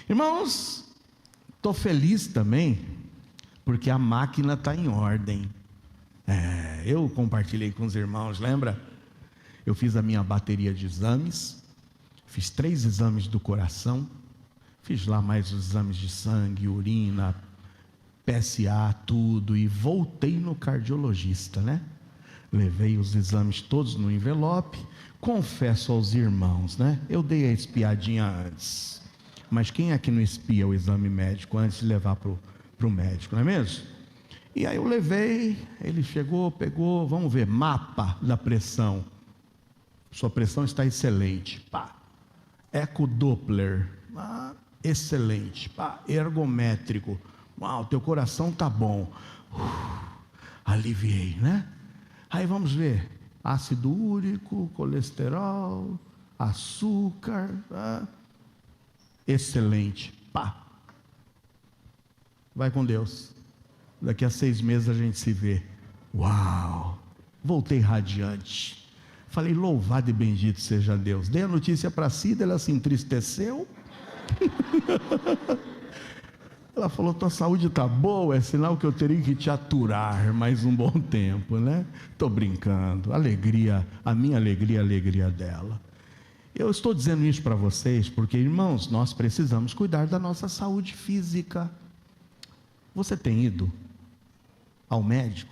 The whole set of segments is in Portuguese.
Irmãos, estou feliz também, porque a máquina está em ordem. Eu compartilhei com os irmãos, lembra? Eu fiz a minha bateria de exames, fiz 3 exames do coração, fiz lá mais os exames de sangue, urina, PSA, tudo, e voltei no cardiologista, né? Levei os exames todos no envelope. Confesso aos irmãos, né? Eu dei a espiadinha antes, mas quem é que não espia o exame médico antes de levar para o médico, não é mesmo? E aí eu levei, ele chegou, pegou, vamos ver, mapa da pressão. Sua pressão está excelente, pá. Eco Doppler, excelente, pá. Ergométrico, uau, teu coração tá bom. Aliviei, né? Aí vamos ver, ácido úrico, colesterol, açúcar, excelente, pá. Vai com Deus. Daqui a 6 meses a gente se vê. Uau! Voltei radiante. Falei, louvado e bendito seja Deus. Dei a notícia para a Cida, ela se entristeceu. Ela falou, tua saúde está boa, é sinal que eu teria que te aturar mais um bom tempo, né? Estou brincando. Alegria, a minha alegria, a alegria dela. Eu estou dizendo isso para vocês porque, irmãos, nós precisamos cuidar da nossa saúde física. Você tem ido ao médico?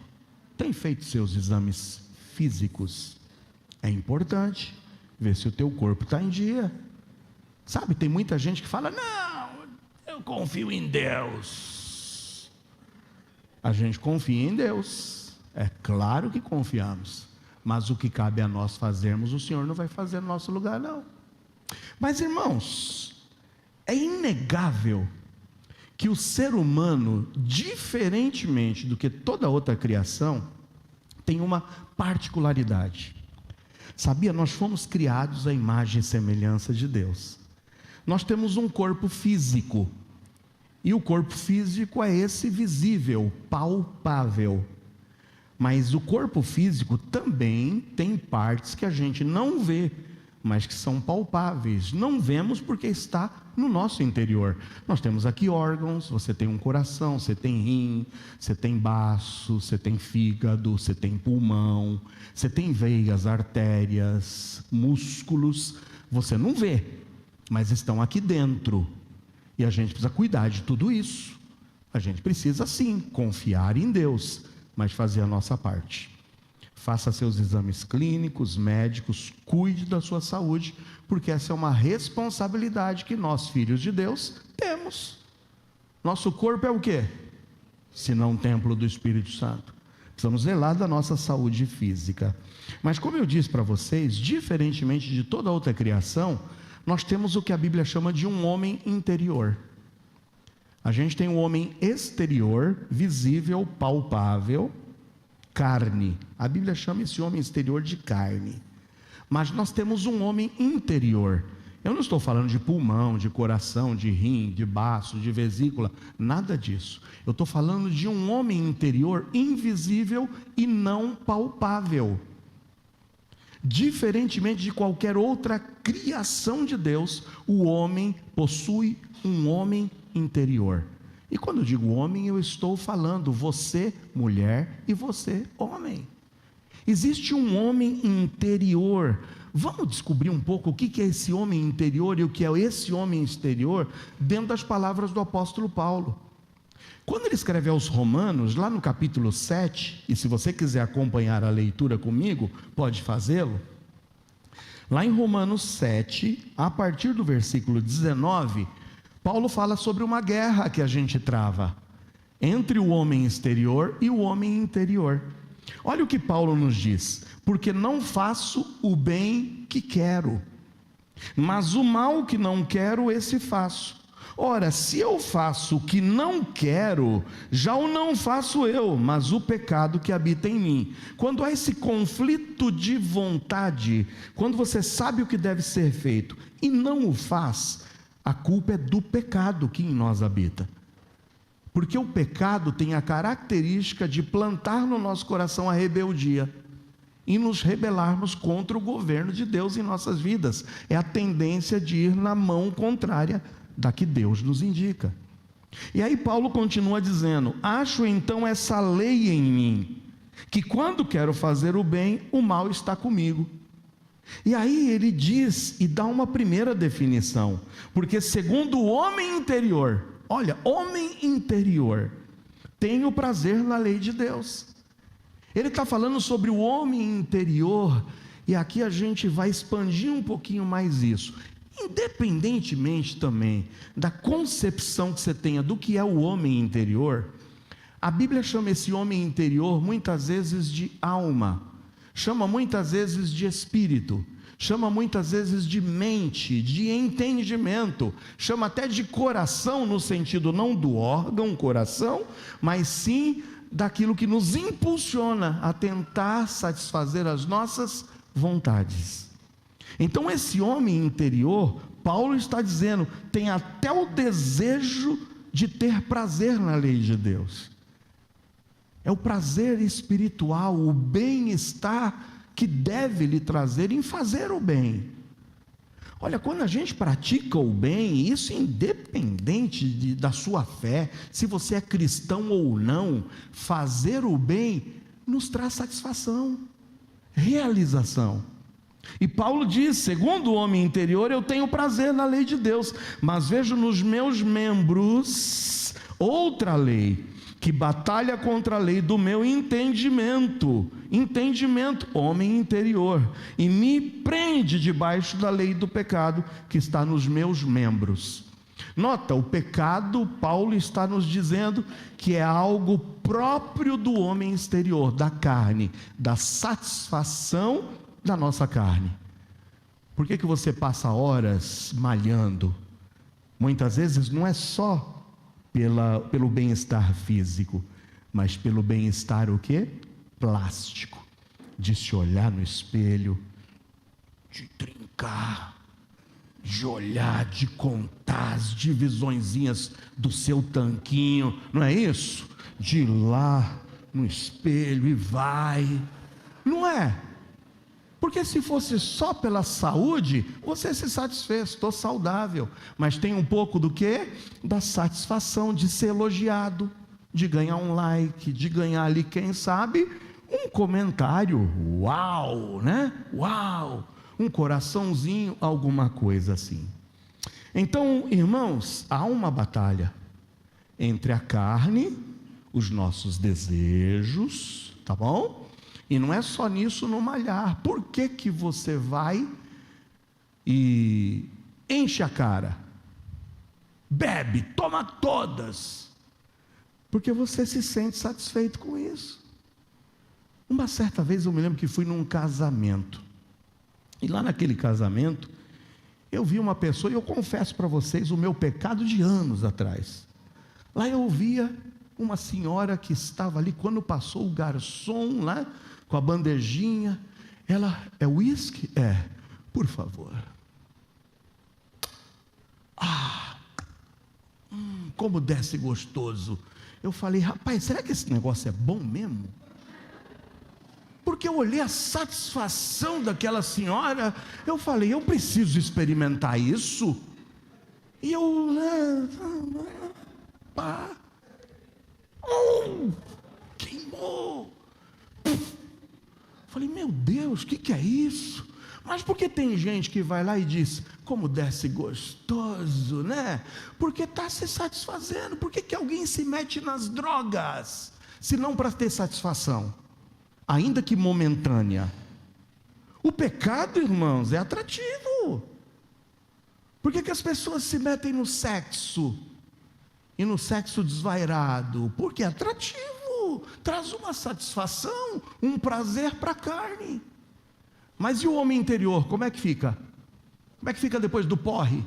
Tem feito seus exames físicos? É importante ver se o teu corpo está em dia. Sabe, tem muita gente que fala, não, eu confio em Deus. A gente confia em Deus, é claro que confiamos, mas o que cabe a nós fazermos, o Senhor não vai fazer no nosso lugar, não. Mas, irmãos, é inegável que o ser humano, diferentemente do que toda outra criação, tem uma particularidade. Sabia? Nós fomos criados à imagem e semelhança de Deus. Nós temos um corpo físico, e o corpo físico é esse visível, palpável. Mas o corpo físico também tem partes que a gente não vê, mas que são palpáveis. Não vemos porque está no nosso interior. Nós temos aqui órgãos, você tem um coração, você tem rim, você tem baço, você tem fígado, você tem pulmão, você tem veias, artérias, músculos, você não vê, mas estão aqui dentro, e a gente precisa cuidar de tudo isso. A gente precisa sim, confiar em Deus, mas fazer a nossa parte. Faça seus exames clínicos, médicos, cuide da sua saúde, porque essa é uma responsabilidade que nós, filhos de Deus, temos. Nosso corpo é o quê? Se não um templo do Espírito Santo. Precisamos zelar da nossa saúde física. Mas como eu disse para vocês, diferentemente de toda outra criação, nós temos o que a Bíblia chama de um homem interior. A gente tem um homem exterior, visível, palpável, carne. A Bíblia chama esse homem exterior de carne. Mas nós temos um homem interior. Eu não estou falando de pulmão, de coração, de rim, de baço, de vesícula, nada disso. Eu estou falando de um homem interior invisível e não palpável. Diferentemente de qualquer outra criação de Deus, o homem possui um homem interior. E quando eu digo homem, eu estou falando você, mulher, e você, homem. Existe um homem interior. Vamos descobrir um pouco o que é esse homem interior e o que é esse homem exterior dentro das palavras do apóstolo Paulo. Quando ele escreve aos Romanos, lá no capítulo 7, e se você quiser acompanhar a leitura comigo, pode fazê-lo. Lá em Romanos 7, a partir do versículo 19, Paulo fala sobre uma guerra que a gente trava entre o homem exterior e o homem interior. Olha o que Paulo nos diz: porque não faço o bem que quero, mas o mal que não quero, esse faço. Ora, se eu faço o que não quero, já o não faço eu, mas o pecado que habita em mim. Quando há esse conflito de vontade, quando você sabe o que deve ser feito e não o faz, a culpa é do pecado que em nós habita. Porque o pecado tem a característica de plantar no nosso coração a rebeldia. e nos rebelarmos contra o governo de Deus em nossas vidas. É a tendência de ir na mão contrária da que Deus nos indica. E aí Paulo continua dizendo: acho então essa lei em mim, que quando quero fazer o bem, o mal está comigo. E aí ele diz e dá uma primeira definição, porque segundo o homem interior, olha, homem interior, tem o prazer na lei de Deus. Ele está falando sobre o homem interior, e aqui a gente vai expandir um pouquinho mais isso. Independentemente também da concepção que você tenha do que é o homem interior, a Bíblia chama esse homem interior muitas vezes de alma, chama muitas vezes de espírito, chama muitas vezes de mente, de entendimento, chama até de coração, no sentido não do órgão coração, mas sim daquilo que nos impulsiona a tentar satisfazer as nossas vontades. Então esse homem interior, Paulo está dizendo, tem até o desejo de ter prazer na lei de Deus. É o prazer espiritual, o bem-estar que deve lhe trazer em fazer o bem. Olha, quando a gente pratica o bem, isso independente da sua fé, se você é cristão ou não, fazer o bem nos traz satisfação, realização. E Paulo diz, segundo o homem interior, eu tenho prazer na lei de Deus, mas vejo nos meus membros outra lei, que batalha contra a lei do meu entendimento, homem interior, e me prende debaixo da lei do pecado que está nos meus membros. Nota, o pecado, Paulo está nos dizendo que é algo próprio do homem exterior, da carne, da satisfação da nossa carne. Por que você passa horas malhando? Muitas vezes não é só pelo bem-estar físico, mas pelo bem-estar o quê? Plástico, de se olhar no espelho, de trincar, de olhar, de contar as divisõezinhas do seu tanquinho, não é isso? De ir lá no espelho e vai, não é? Porque se fosse só pela saúde, você se satisfez, estou saudável. Mas tem um pouco do quê? Da satisfação de ser elogiado, de ganhar um like, de ganhar ali, quem sabe, um comentário. Uau, né? Uau! Um coraçãozinho, alguma coisa assim. Então, irmãos, há uma batalha entre a carne, os nossos desejos, tá bom? E não é só nisso no malhar. Por que você vai e enche a cara? Bebe, toma todas. Porque você se sente satisfeito com isso. Uma certa vez eu me lembro que fui num casamento. E lá naquele casamento, eu vi uma pessoa, e eu confesso para vocês o meu pecado de anos atrás. Lá eu via uma senhora que estava ali, quando passou o garçom lá, com a bandejinha, ela, é uísque? É, por favor. Como desce gostoso. Eu falei, rapaz, será que esse negócio é bom mesmo? Porque eu olhei a satisfação daquela senhora, eu falei, eu preciso experimentar isso. E eu, queimou. Falei, meu Deus, o que é isso? Mas por que tem gente que vai lá e diz, como desce gostoso, né? Porque está se satisfazendo. Por que alguém se mete nas drogas? Se não para ter satisfação, ainda que momentânea. O pecado, irmãos, é atrativo. Por que as pessoas se metem no sexo? E no sexo desvairado? Porque é atrativo. Traz uma satisfação, um prazer para a carne. Mas e o homem interior, como é que fica? Como é que fica depois do porre?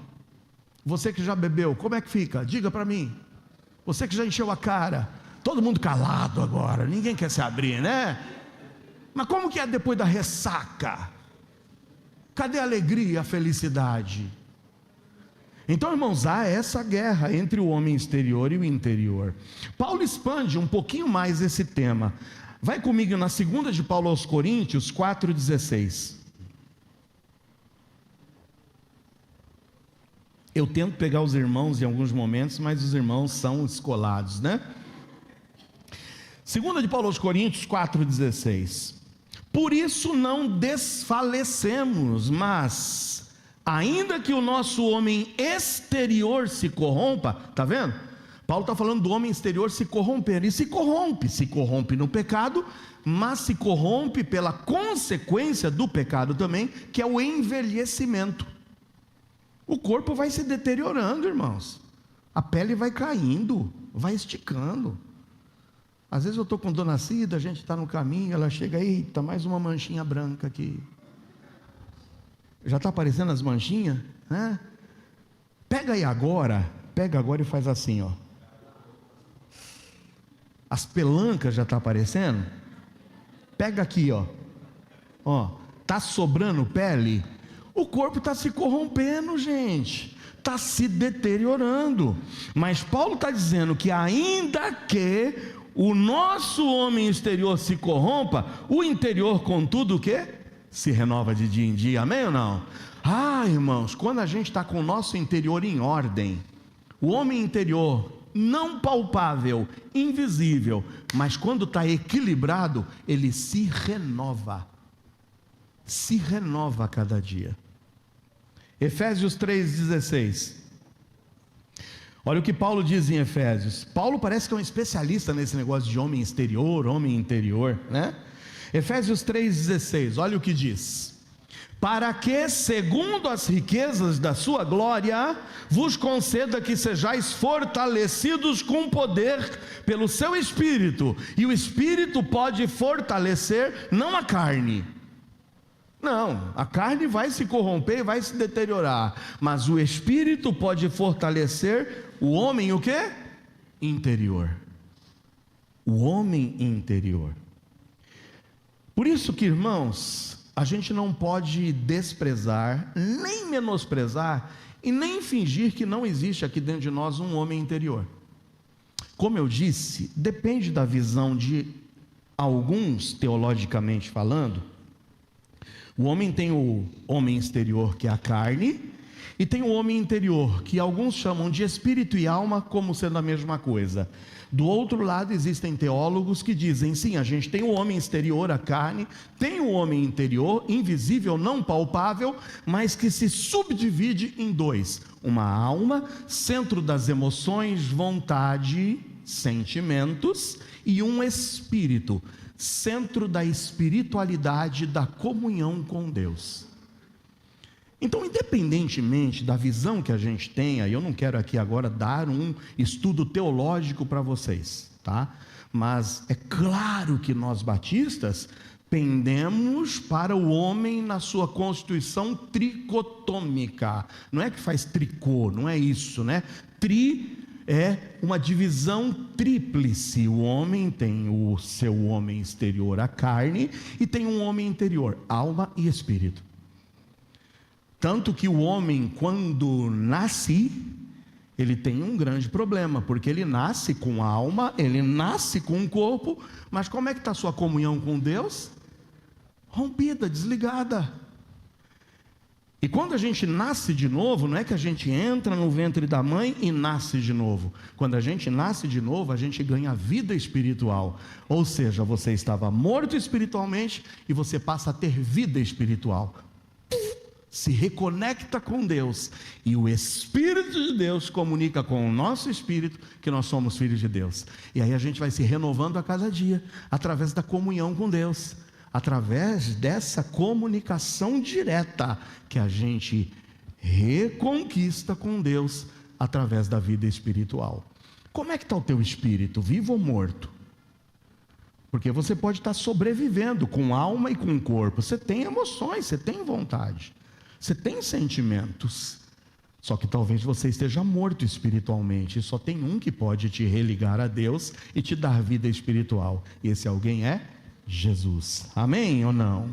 Você que já bebeu, como é que fica? Diga para mim. Você que já encheu a cara. Todo mundo calado agora, ninguém quer se abrir, né? Mas como que é depois da ressaca? Cadê a alegria, a felicidade? Então, irmãos, há essa guerra entre o homem exterior e o interior. Paulo expande um pouquinho mais esse tema. Vai comigo na segunda de Paulo aos Coríntios 4,16. Eu tento pegar os irmãos em alguns momentos, mas os irmãos são escolados, né? Segunda de Paulo aos Coríntios 4,16. Por isso não desfalecemos, mas ainda que o nosso homem exterior se corrompa, está vendo? Paulo está falando do homem exterior se corromper, e se corrompe no pecado, mas se corrompe pela consequência do pecado também, que é o envelhecimento. O corpo vai se deteriorando, irmãos, a pele vai caindo, vai esticando. Às vezes eu estou com Dona Cida, a gente está no caminho, ela chega, eita, mais uma manchinha branca aqui. Já está aparecendo as manchinhas, né? Pega agora e faz assim, ó. As pelancas já estão aparecendo. Pega aqui, ó, está sobrando pele. O corpo está se corrompendo, gente, está se deteriorando. Mas Paulo está dizendo que ainda que o nosso homem exterior se corrompa, o interior, contudo, o quê? Se renova de dia em dia, amém ou não? Irmãos, quando a gente está com o nosso interior em ordem, o homem interior, não palpável, invisível, mas quando está equilibrado, ele se renova a cada dia. Efésios 3,16. Olha o que Paulo diz em Efésios. Paulo parece que é um especialista nesse negócio de homem exterior, homem interior, né? Efésios 3,16, olha o que diz: para que, segundo as riquezas da sua glória, vos conceda que sejais fortalecidos com poder pelo seu Espírito. E o Espírito pode fortalecer, não a carne. Não, a carne vai se corromper, vai se deteriorar, mas o Espírito pode fortalecer o homem, o quê? Interior. O homem interior. Por isso que, irmãos, a gente não pode desprezar, nem menosprezar, e nem fingir que não existe aqui dentro de nós um homem interior. Como eu disse, depende da visão de alguns, teologicamente falando. O homem tem o homem exterior, que é a carne, e tem o homem interior, que alguns chamam de espírito e alma, como sendo a mesma coisa. Do outro lado existem teólogos que dizem, sim, a gente tem o homem exterior, a carne, tem o homem interior, invisível, não palpável, mas que se subdivide em dois: uma alma, centro das emoções, vontade, sentimentos, e um espírito, centro da espiritualidade, da comunhão com Deus. Então, independentemente da visão que a gente tenha, eu não quero aqui agora dar um estudo teológico para vocês, tá? Mas é claro que nós batistas pendemos para o homem na sua constituição tricotômica. Não é que faz tricô, não é isso, né? É uma divisão tríplice. O homem tem o seu homem exterior, a carne, e tem um homem interior, alma e espírito. Tanto que o homem, quando nasce, ele tem um grande problema, porque ele nasce com a alma, ele nasce com o corpo, mas como é que está a sua comunhão com Deus? Rompida, desligada. E quando a gente nasce de novo, não é que a gente entra no ventre da mãe e nasce de novo. Quando a gente nasce de novo, a gente ganha vida espiritual. Ou seja, você estava morto espiritualmente e você passa a ter vida espiritual. Se reconecta com Deus, e o Espírito de Deus comunica com o nosso espírito que nós somos filhos de Deus. E aí a gente vai se renovando a cada dia, através da comunhão com Deus, através dessa comunicação direta que a gente reconquista com Deus através da vida espiritual. Como é que está o teu espírito, vivo ou morto? Porque você pode estar sobrevivendo com alma e com corpo. Você tem emoções, você tem vontade, você tem sentimentos, só que talvez você esteja morto espiritualmente, e só tem um que pode te religar a Deus e te dar vida espiritual, e esse alguém é Jesus. Amém ou não?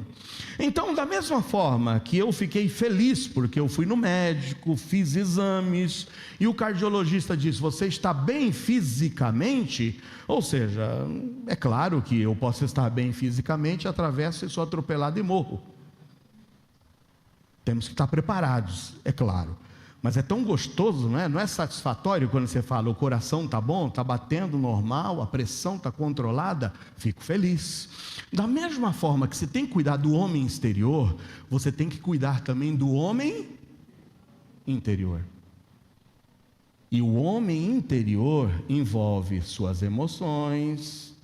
Então, da mesma forma que eu fiquei feliz porque eu fui no médico, fiz exames e o cardiologista disse: você está bem fisicamente? Ou seja, é claro que eu posso estar bem fisicamente, atravesso e sou atropelado e morro. Temos que estar preparados, é claro. Mas é tão gostoso, não é? Não é satisfatório quando você fala: o coração está bom, está batendo normal, a pressão está controlada, fico feliz. Da mesma forma que você tem que cuidar do homem exterior, você tem que cuidar também do homem interior. E o homem interior envolve suas emoções,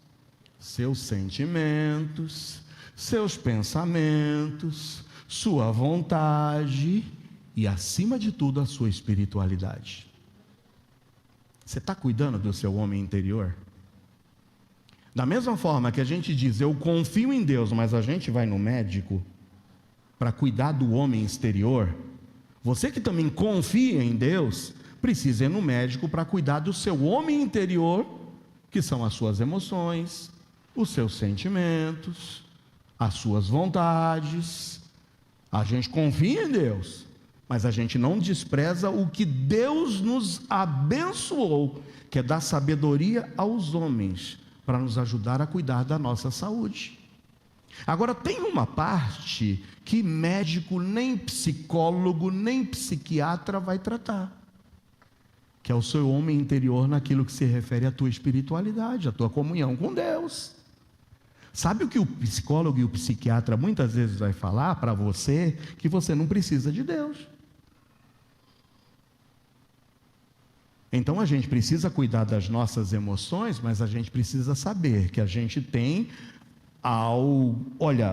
seus sentimentos, seus pensamentos, sua vontade e, acima de tudo, a sua espiritualidade. Você está cuidando do seu homem interior? Da mesma forma que a gente diz: eu confio em Deus, mas a gente vai no médico para cuidar do homem exterior, você que também confia em Deus, precisa ir no médico para cuidar do seu homem interior, que são as suas emoções, os seus sentimentos, as suas vontades. A gente confia em Deus, mas a gente não despreza o que Deus nos abençoou, que é dar sabedoria aos homens, para nos ajudar a cuidar da nossa saúde. Agora, tem uma parte que médico, nem psicólogo, nem psiquiatra vai tratar, que é o seu homem interior, naquilo que se refere à tua espiritualidade, à tua comunhão com Deus. Sabe o que o psicólogo e o psiquiatra muitas vezes vai falar para você? Que você não precisa de Deus. Então a gente precisa cuidar das nossas emoções, mas a gente precisa saber que a gente tem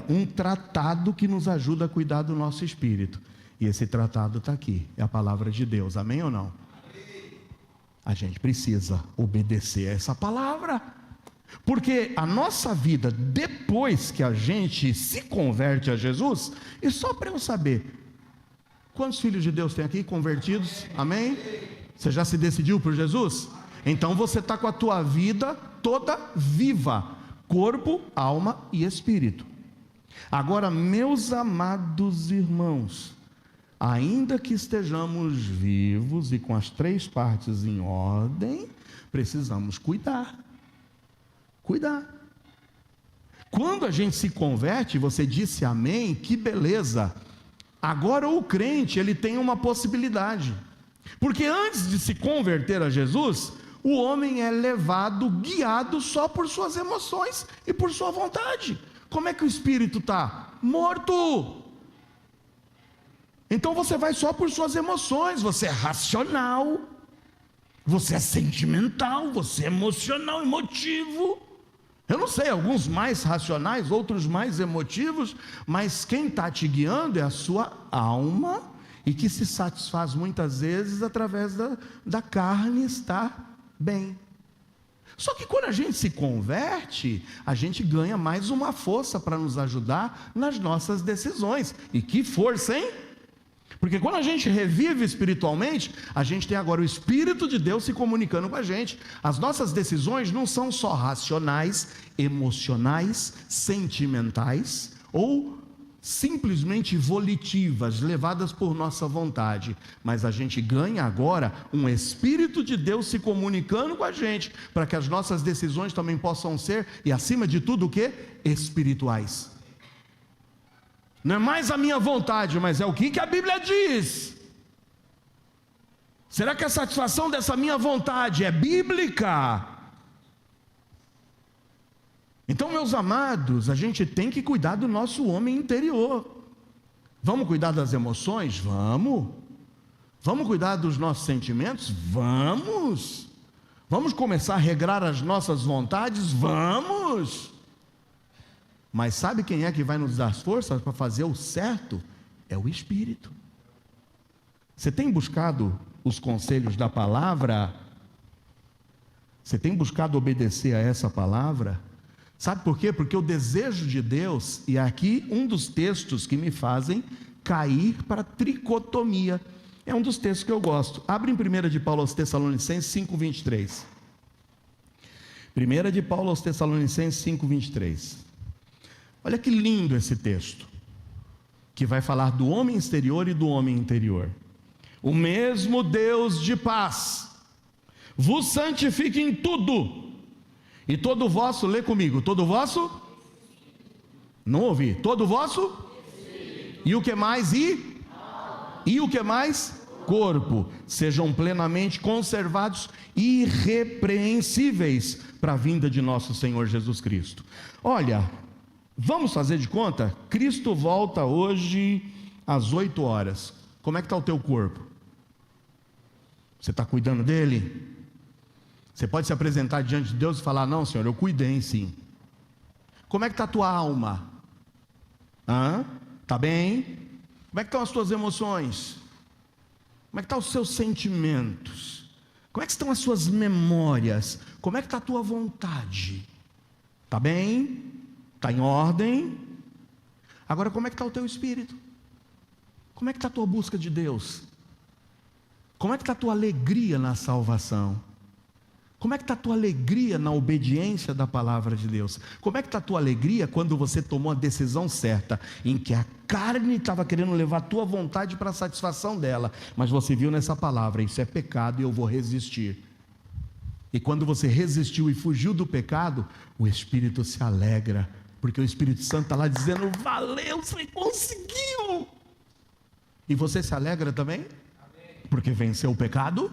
um tratado que nos ajuda a cuidar do nosso espírito. E esse tratado está aqui, é a palavra de Deus, amém ou não? Amém. A gente precisa obedecer a essa palavra, porque a nossa vida, depois que a gente se converte a Jesus, e só para eu saber, quantos filhos de Deus tem aqui convertidos? Amém? Você já se decidiu por Jesus? Então você está com a tua vida toda viva, corpo, alma e espírito. Agora, meus amados irmãos, ainda que estejamos vivos e com as 3 partes em ordem, precisamos cuidar. Quando a gente se converte, você disse amém, que beleza. Agora o crente, ele tem uma possibilidade. Porque antes de se converter a Jesus, o homem é levado, guiado só por suas emoções e por sua vontade. Como é que o espírito está? Morto. Então você vai só por suas emoções, você é racional, você é sentimental, você é emocional, emotivo. Eu não sei, alguns mais racionais, outros mais emotivos, mas quem está te guiando é a sua alma, e que se satisfaz muitas vezes através da carne estar bem. Só que quando a gente se converte, a gente ganha mais uma força para nos ajudar nas nossas decisões. E que força, hein? Porque quando a gente revive espiritualmente, a gente tem agora o Espírito de Deus se comunicando com a gente. As nossas decisões não são só racionais, emocionais, sentimentais ou simplesmente volitivas, levadas por nossa vontade, mas a gente ganha agora um Espírito de Deus se comunicando com a gente, para que as nossas decisões também possam ser, e acima de tudo o que? Espirituais. Não é mais a minha vontade, mas é o que a Bíblia diz. Será que a satisfação dessa minha vontade é bíblica? Então, meus amados, a gente tem que cuidar do nosso homem interior. Vamos cuidar das emoções? Vamos. Vamos cuidar dos nossos sentimentos? Vamos. Vamos começar a regrar as nossas vontades? Vamos. Mas sabe quem é que vai nos dar forças para fazer o certo? É o Espírito. Você tem buscado os conselhos da palavra? Você tem buscado obedecer a essa palavra? Sabe por quê? Porque o desejo de Deus, e aqui um dos textos que me fazem cair para a tricotomia, é um dos textos que eu gosto. Abre em 1 de Paulo aos Tessalonicenses 5:23. 1 de Paulo aos Tessalonicenses 5:23. Olha que lindo esse texto, que vai falar do homem exterior e do homem interior. O mesmo Deus de paz vos santifique em tudo, e todo vosso, lê comigo, todo vosso, não ouvi, todo vosso, e o que mais, e o que mais? Corpo, sejam plenamente conservados e irrepreensíveis para a vinda de nosso Senhor Jesus Cristo. Olha, vamos fazer de conta? Cristo volta hoje às 8 horas. Como é que está o teu corpo? Você está cuidando dele? Você pode se apresentar diante de Deus e falar: não, Senhor, eu cuidei sim. Como é que está a tua alma? Está bem? Como é que estão as tuas emoções? Como é que estão os seus sentimentos? Como é que estão as suas memórias? Como é que está a tua vontade? Está bem? Está em ordem? Agora, como é que está o teu espírito? Como é que está a tua busca de Deus? Como é que está a tua alegria na salvação? Como é que está a tua alegria na obediência da palavra de Deus? Como é que está a tua alegria quando você tomou a decisão certa, em que a carne estava querendo levar a tua vontade para a satisfação dela, mas você viu nessa palavra: isso é pecado e eu vou resistir. E quando você resistiu e fugiu do pecado, o Espírito se alegra, porque o Espírito Santo está lá dizendo: valeu, você conseguiu. E você se alegra também? Porque venceu o pecado?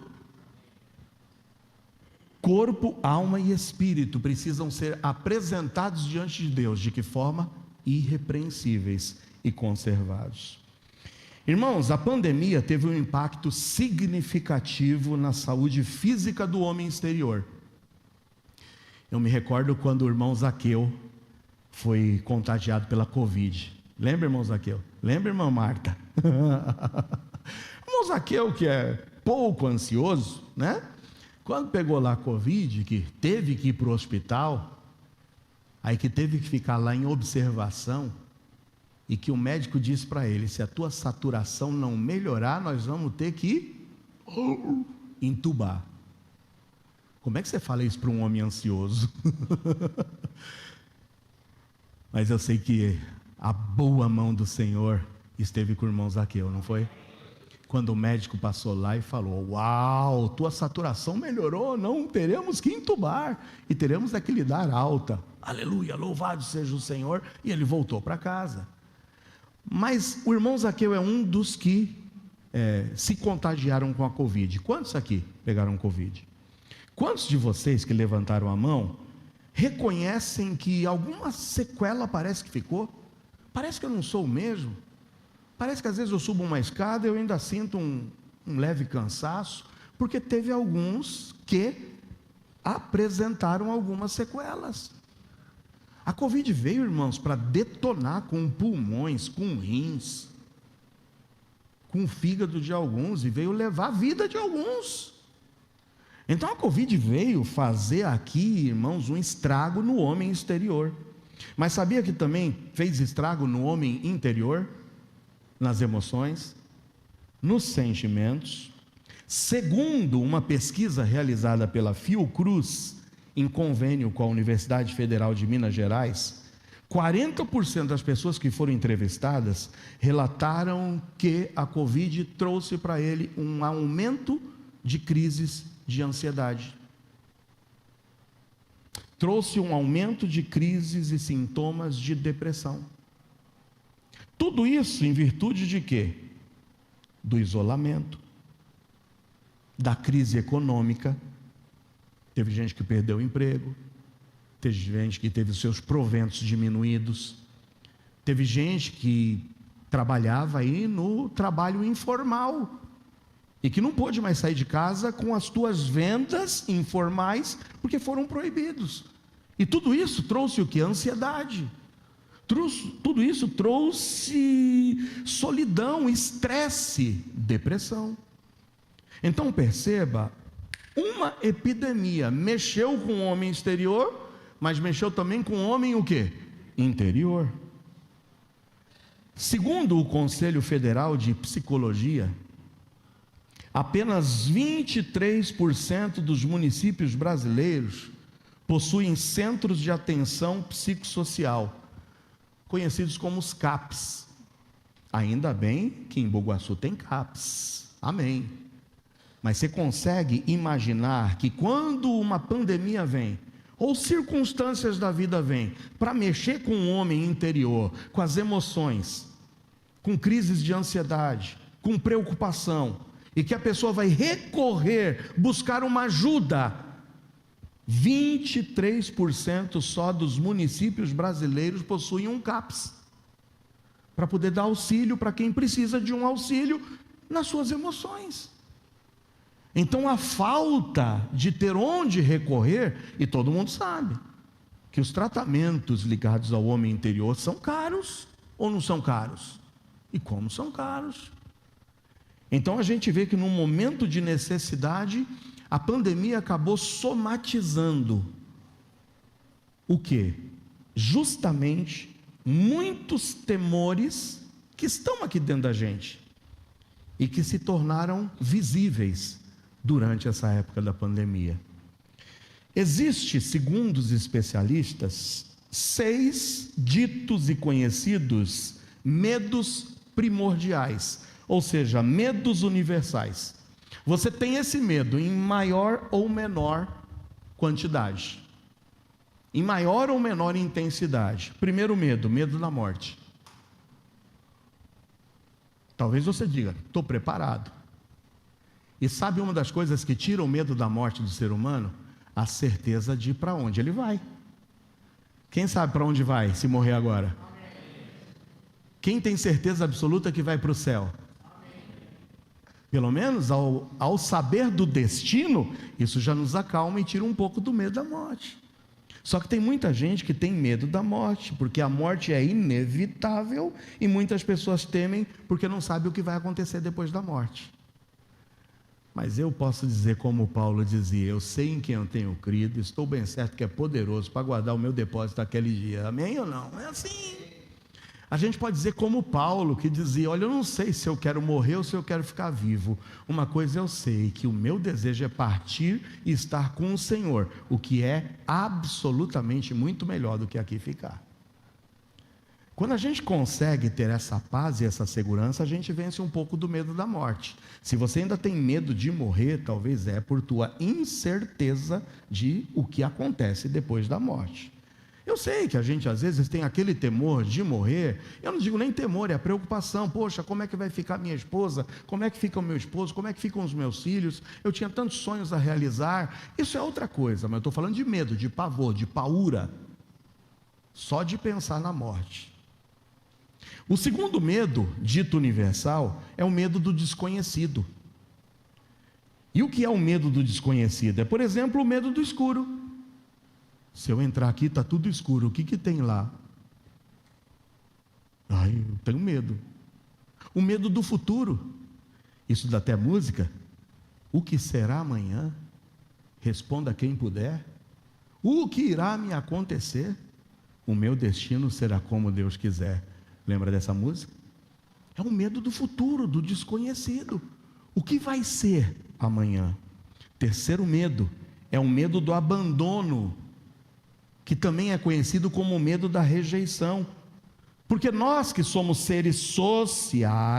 Corpo, alma e espírito precisam ser apresentados diante de Deus. De que forma? Irrepreensíveis e conservados. Irmãos, a pandemia teve um impacto significativo na saúde física do homem exterior. Eu me recordo quando o irmão Zaqueu foi contagiado pela Covid. Lembra, irmão Zaqueu? Lembra, irmã Marta? Irmão Zaqueu, que é pouco ansioso, né? Quando pegou lá a Covid, que teve que ir para o hospital, aí que teve que ficar lá em observação, e que o médico disse para ele: se a tua saturação não melhorar, nós vamos ter que entubar. Como é que você fala isso para um homem ansioso? Mas eu sei que a boa mão do Senhor esteve com o irmão Zaqueu, não foi? Quando o médico passou lá e falou: uau, tua saturação melhorou, não teremos que entubar, e teremos é que lhe dar alta. Aleluia, louvado seja o Senhor. E ele voltou para casa. Mas o irmão Zaqueu é um dos que se contagiaram com a Covid. Quantos aqui pegaram Covid? Quantos de vocês que levantaram a mão reconhecem que alguma sequela parece que ficou? Parece que eu não sou o mesmo. Parece que às vezes eu subo uma escada e eu ainda sinto um leve cansaço, porque teve alguns que apresentaram algumas sequelas. A Covid veio, irmãos, para detonar com pulmões, com rins, com o fígado de alguns, e veio levar a vida de alguns. Então a Covid veio fazer aqui, irmãos, um estrago no homem exterior. Mas sabia que também fez estrago no homem interior? Nas emoções, nos sentimentos. Segundo uma pesquisa realizada pela Fiocruz, em convênio com a Universidade Federal de Minas Gerais, 40% das pessoas que foram entrevistadas relataram que a Covid trouxe para ele um aumento de crises de ansiedade. Trouxe um aumento de crises e sintomas de depressão. Tudo isso em virtude de quê? Do isolamento, da crise econômica. Teve gente que perdeu o emprego, teve gente que teve os seus proventos diminuídos, teve gente que trabalhava aí no trabalho informal e que não pôde mais sair de casa com as tuas vendas informais, porque foram proibidos. E tudo isso trouxe o que? Ansiedade. Tudo isso trouxe solidão, estresse, depressão. Então perceba, uma epidemia mexeu com o homem exterior, mas mexeu também com o homem o quê? Interior. Segundo o Conselho Federal de Psicologia, apenas 23% dos municípios brasileiros possuem centros de atenção psicossocial. conhecidos como os CAPs. Ainda bem que em Boguaçu tem CAPs, amém. Mas você consegue imaginar que quando uma pandemia vem, ou circunstâncias da vida vêm, para mexer com o homem interior, com as emoções, com crises de ansiedade, com preocupação, e que a pessoa vai recorrer, buscar uma ajuda, 23% só dos municípios brasileiros possuem um CAPS, para poder dar auxílio para quem precisa de um auxílio nas suas emoções. Então a falta de ter onde recorrer, e todo mundo sabe que os tratamentos ligados ao homem interior são caros ou não são caros? E como são caros? Então a gente vê que num momento de necessidade, a pandemia acabou somatizando o quê? Justamente muitos temores que estão aqui dentro da gente e que se tornaram visíveis durante essa época da pandemia. Existe, segundo os especialistas, 6 ditos e conhecidos medos primordiais, ou seja, medos universais. Você tem esse medo em maior ou menor quantidade, em maior ou menor intensidade. Primeiro medo, medo da morte. Talvez você diga, estou preparado. E sabe uma das coisas que tira o medo da morte do ser humano? A certeza de para onde ele vai. Quem sabe para onde vai se morrer agora? Quem tem certeza absoluta que vai para o céu? Pelo menos ao saber do destino, isso já nos acalma e tira um pouco do medo da morte. Só que tem muita gente que tem medo da morte, porque a morte é inevitável, e muitas pessoas temem porque não sabem o que vai acontecer depois da morte. Mas eu posso dizer como Paulo dizia, eu sei em quem eu tenho crido, estou bem certo que é poderoso para guardar o meu depósito aquele dia, amém ou não? É assim. A gente pode dizer como Paulo, que dizia, olha, eu não sei se eu quero morrer ou se eu quero ficar vivo, uma coisa eu sei, que o meu desejo é partir e estar com o Senhor, o que é absolutamente muito melhor do que aqui ficar. Quando a gente consegue ter essa paz e essa segurança, a gente vence um pouco do medo da morte. Se você ainda tem medo de morrer, talvez é por tua incerteza de o que acontece depois da morte. Eu sei que a gente às vezes tem aquele temor de morrer, eu não digo nem temor, é a preocupação, poxa, como é que vai ficar minha esposa, como é que fica o meu esposo, como é que ficam os meus filhos, eu tinha tantos sonhos a realizar, isso é outra coisa, mas eu estou falando de medo, de pavor, de paura, só de pensar na morte. O segundo medo, dito universal, é o medo do desconhecido. E o que é o medo do desconhecido? É, por exemplo, o medo do escuro. Se eu entrar aqui, está tudo escuro, o que tem lá? Ai, eu tenho medo. O medo do futuro. Isso dá até música. O que será amanhã? Responda quem puder. O que irá me acontecer? O meu destino será como Deus quiser. Lembra dessa música? É o medo do futuro, do desconhecido. O que vai ser amanhã? Terceiro medo é o medo do abandono, que também é conhecido como o medo da rejeição. Porque nós que somos seres sociais,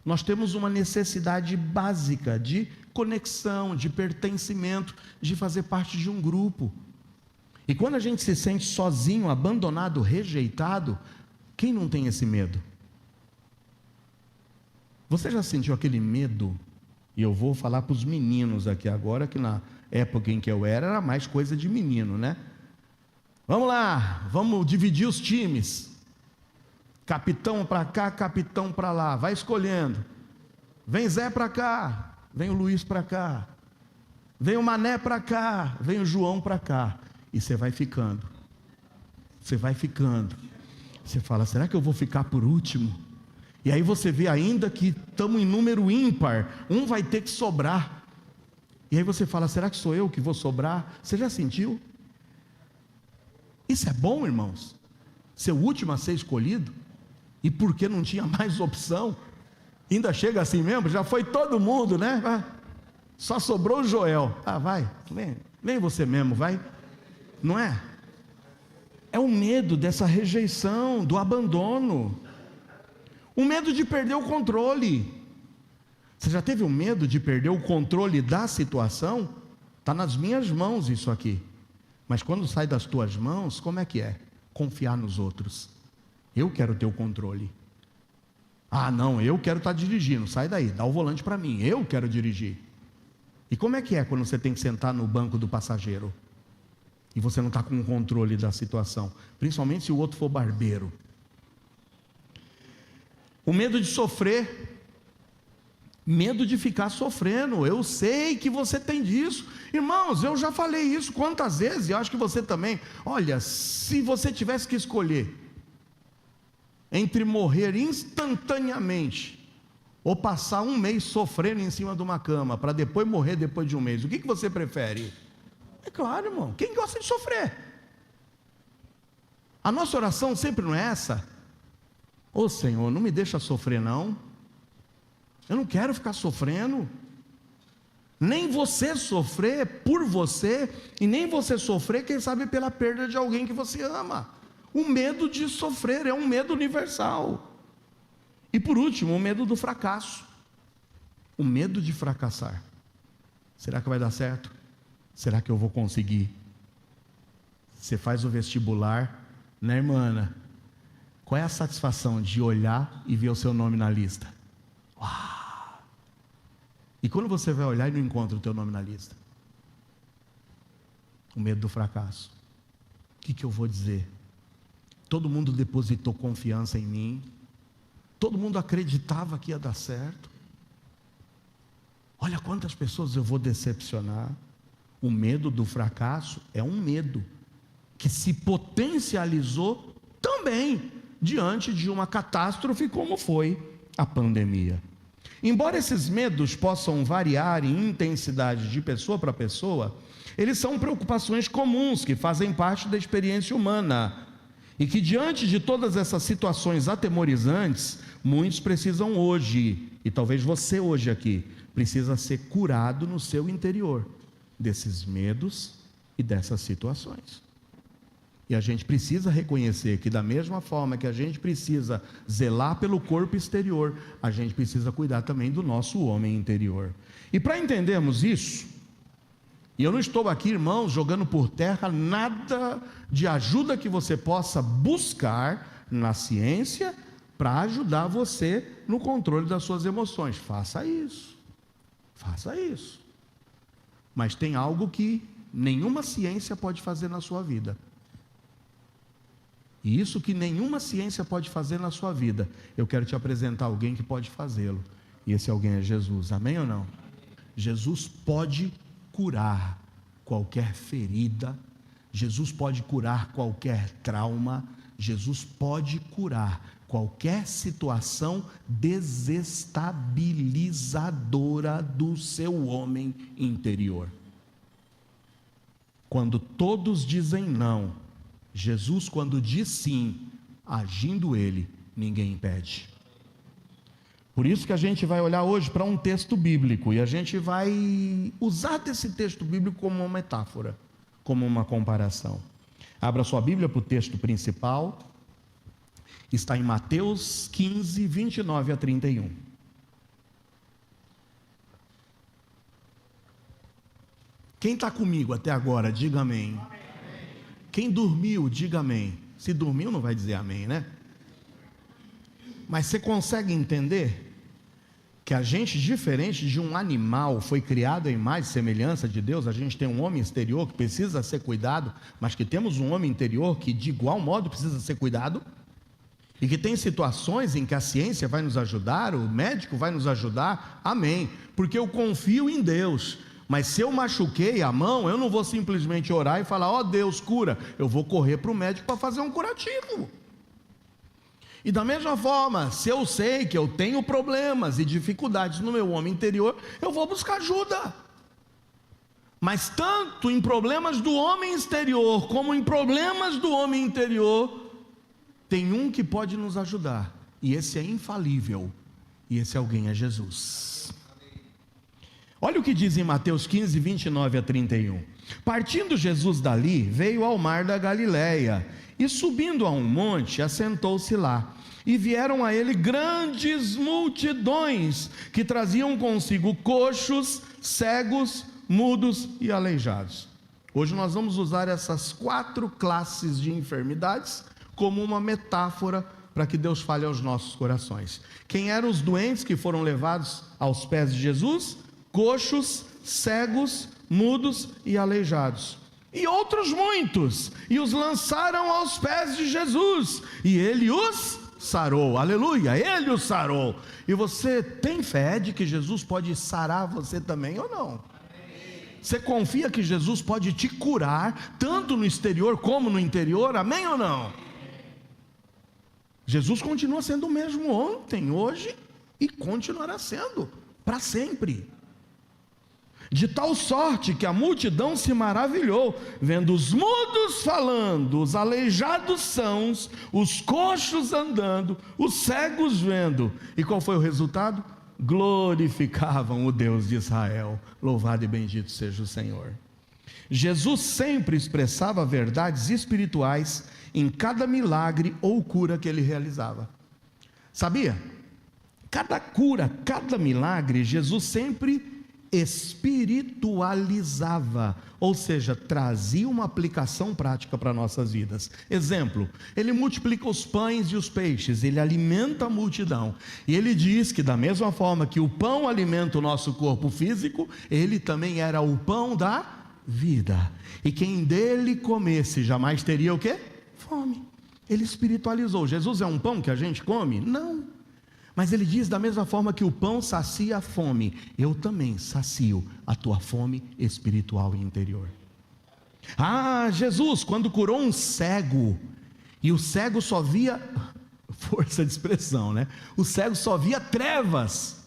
nós temos uma necessidade básica de conexão, de pertencimento, de fazer parte de um grupo. E quando a gente se sente sozinho, abandonado, rejeitado, quem não tem esse medo? Você já sentiu aquele medo? E eu vou falar para os meninos aqui agora, que na época em que eu era mais coisa de menino, né? Vamos lá, vamos dividir os times. Capitão para cá, capitão para lá, vai escolhendo. Vem Zé para cá, vem o Luiz para cá, vem o Mané para cá, vem o João para cá. E você vai ficando. Você vai ficando. Você fala, será que eu vou ficar por último? E aí você vê ainda que estamos em número ímpar, um vai ter que sobrar. E aí você fala, será que sou eu que vou sobrar? Você já sentiu? Isso é bom, irmãos? Ser o último a ser escolhido? E porque não tinha mais opção? Ainda chega assim mesmo? Já foi todo mundo, né? Só sobrou o Joel. Ah, vai, vem você mesmo, vai. Não é? É o medo dessa rejeição, do abandono, o medo de perder o controle. Você já teve o medo de perder o controle da situação? Está nas minhas mãos isso aqui, mas quando sai das tuas mãos, como é que é? Confiar nos outros. Eu quero ter o controle. Ah não, eu quero estar dirigindo, sai daí, dá o volante para mim, eu quero dirigir. E como é que é quando você tem que sentar no banco do passageiro? E você não está com o controle da situação, principalmente se o outro for barbeiro. O medo de sofrer, medo de ficar sofrendo. Eu sei que você tem disso, irmãos, eu já falei isso quantas vezes, e eu acho que você também. Olha, se você tivesse que escolher entre morrer instantaneamente ou passar um mês sofrendo em cima de uma cama para depois morrer depois de um mês, o que você prefere? É claro, irmão, quem gosta de sofrer? A nossa oração sempre não é essa: ô Senhor, não me deixa sofrer não, eu não quero ficar sofrendo, nem você sofrer por você, e nem você sofrer, quem sabe, pela perda de alguém que você ama. O medo de sofrer é um medo universal. E por último, o medo do fracasso, o medo de fracassar. Será que vai dar certo? Será que eu vou conseguir? Você faz o vestibular, né, irmã Ana? Qual é a satisfação de olhar e ver o seu nome na lista? Uau! E quando você vai olhar e não encontra o teu nome na lista? O medo do fracasso. O que eu vou dizer? Todo mundo depositou confiança em mim, todo mundo acreditava que ia dar certo. Olha quantas pessoas eu vou decepcionar. O medo do fracasso é um medo que se potencializou também diante de uma catástrofe como foi a pandemia. Embora esses medos possam variar em intensidade de pessoa para pessoa, eles são preocupações comuns que fazem parte da experiência humana, e que diante de todas essas situações atemorizantes, muitos precisam hoje, e talvez você hoje aqui, precisa ser curado no seu interior, desses medos e dessas situações. E a gente precisa reconhecer que da mesma forma que a gente precisa zelar pelo corpo exterior, a gente precisa cuidar também do nosso homem interior. E para entendermos isso, e eu não estou aqui, irmãos, jogando por terra nada de ajuda que você possa buscar na ciência para ajudar você no controle das suas emoções. Faça isso. Faça isso. Mas tem algo que nenhuma ciência pode fazer na sua vida. E isso que nenhuma ciência pode fazer na sua vida, eu quero te apresentar alguém que pode fazê-lo. E esse alguém é Jesus. Amém ou não? Jesus pode curar qualquer ferida, Jesus pode curar qualquer trauma, Jesus pode curar qualquer situação desestabilizadora do seu homem interior. Quando todos dizem não, Jesus, quando diz sim, agindo ele, ninguém impede. Por isso que a gente vai olhar hoje para um texto bíblico, e a gente vai usar desse texto bíblico como uma metáfora, como uma comparação. Abra sua Bíblia para o texto principal, está em Mateus 15, 29 a 31. Quem está comigo até agora, diga amém. Quem dormiu, diga amém. Se dormiu, não vai dizer amém, né? Mas você consegue entender que a gente, diferente de um animal, foi criado à imagem e semelhança de Deus? A gente tem um homem exterior que precisa ser cuidado, mas que temos um homem interior que de igual modo precisa ser cuidado, e que tem situações em que a ciência vai nos ajudar, o médico vai nos ajudar, amém, porque eu confio em Deus. Mas se eu machuquei a mão, eu não vou simplesmente orar e falar, ó Deus, cura, eu vou correr para o médico para fazer um curativo. E da mesma forma, se eu sei que eu tenho problemas e dificuldades no meu homem interior, eu vou buscar ajuda. Mas tanto em problemas do homem exterior, como em problemas do homem interior, tem um que pode nos ajudar, e esse é infalível, e esse alguém é Jesus. Olha o que diz em Mateus 15, 29 a 31. Partindo Jesus dali, veio ao mar da Galileia, e subindo a um monte, assentou-se lá. E vieram a ele grandes multidões, que traziam consigo coxos, cegos, mudos e aleijados. Hoje nós vamos usar essas 4 classes de enfermidades como uma metáfora para que Deus fale aos nossos corações. Quem eram os doentes que foram levados aos pés de Jesus? Coxos, cegos, mudos e aleijados. E outros muitos, e os lançaram aos pés de Jesus, e ele os sarou, aleluia, ele os sarou. E você tem fé de que Jesus pode sarar você também ou não? Você confia que Jesus pode te curar, tanto no exterior como no interior, amém ou não? Jesus continua sendo o mesmo ontem, hoje, e continuará sendo, para sempre. De tal sorte que a multidão se maravilhou, vendo os mudos falando, os aleijados sãos, os coxos andando, os cegos vendo. E qual foi o resultado? Glorificavam o Deus de Israel. Louvado e bendito seja o Senhor. Jesus sempre expressava verdades espirituais em cada milagre ou cura que ele realizava. Sabia? Cada cura, cada milagre, Jesus sempre espiritualizava, ou seja, trazia uma aplicação prática para nossas vidas. Exemplo, ele multiplica os pães e os peixes, ele alimenta a multidão, e ele diz que da mesma forma que o pão alimenta o nosso corpo físico, ele também era o pão da vida, e quem dele comesse jamais teria o quê? Fome. Ele espiritualizou. Jesus é um pão que a gente come? Não. Mas ele diz, da mesma forma que o pão sacia a fome, eu também sacio a tua fome espiritual e interior. Jesus, quando curou um cego, e o cego só via, força de expressão, né? O cego só via trevas,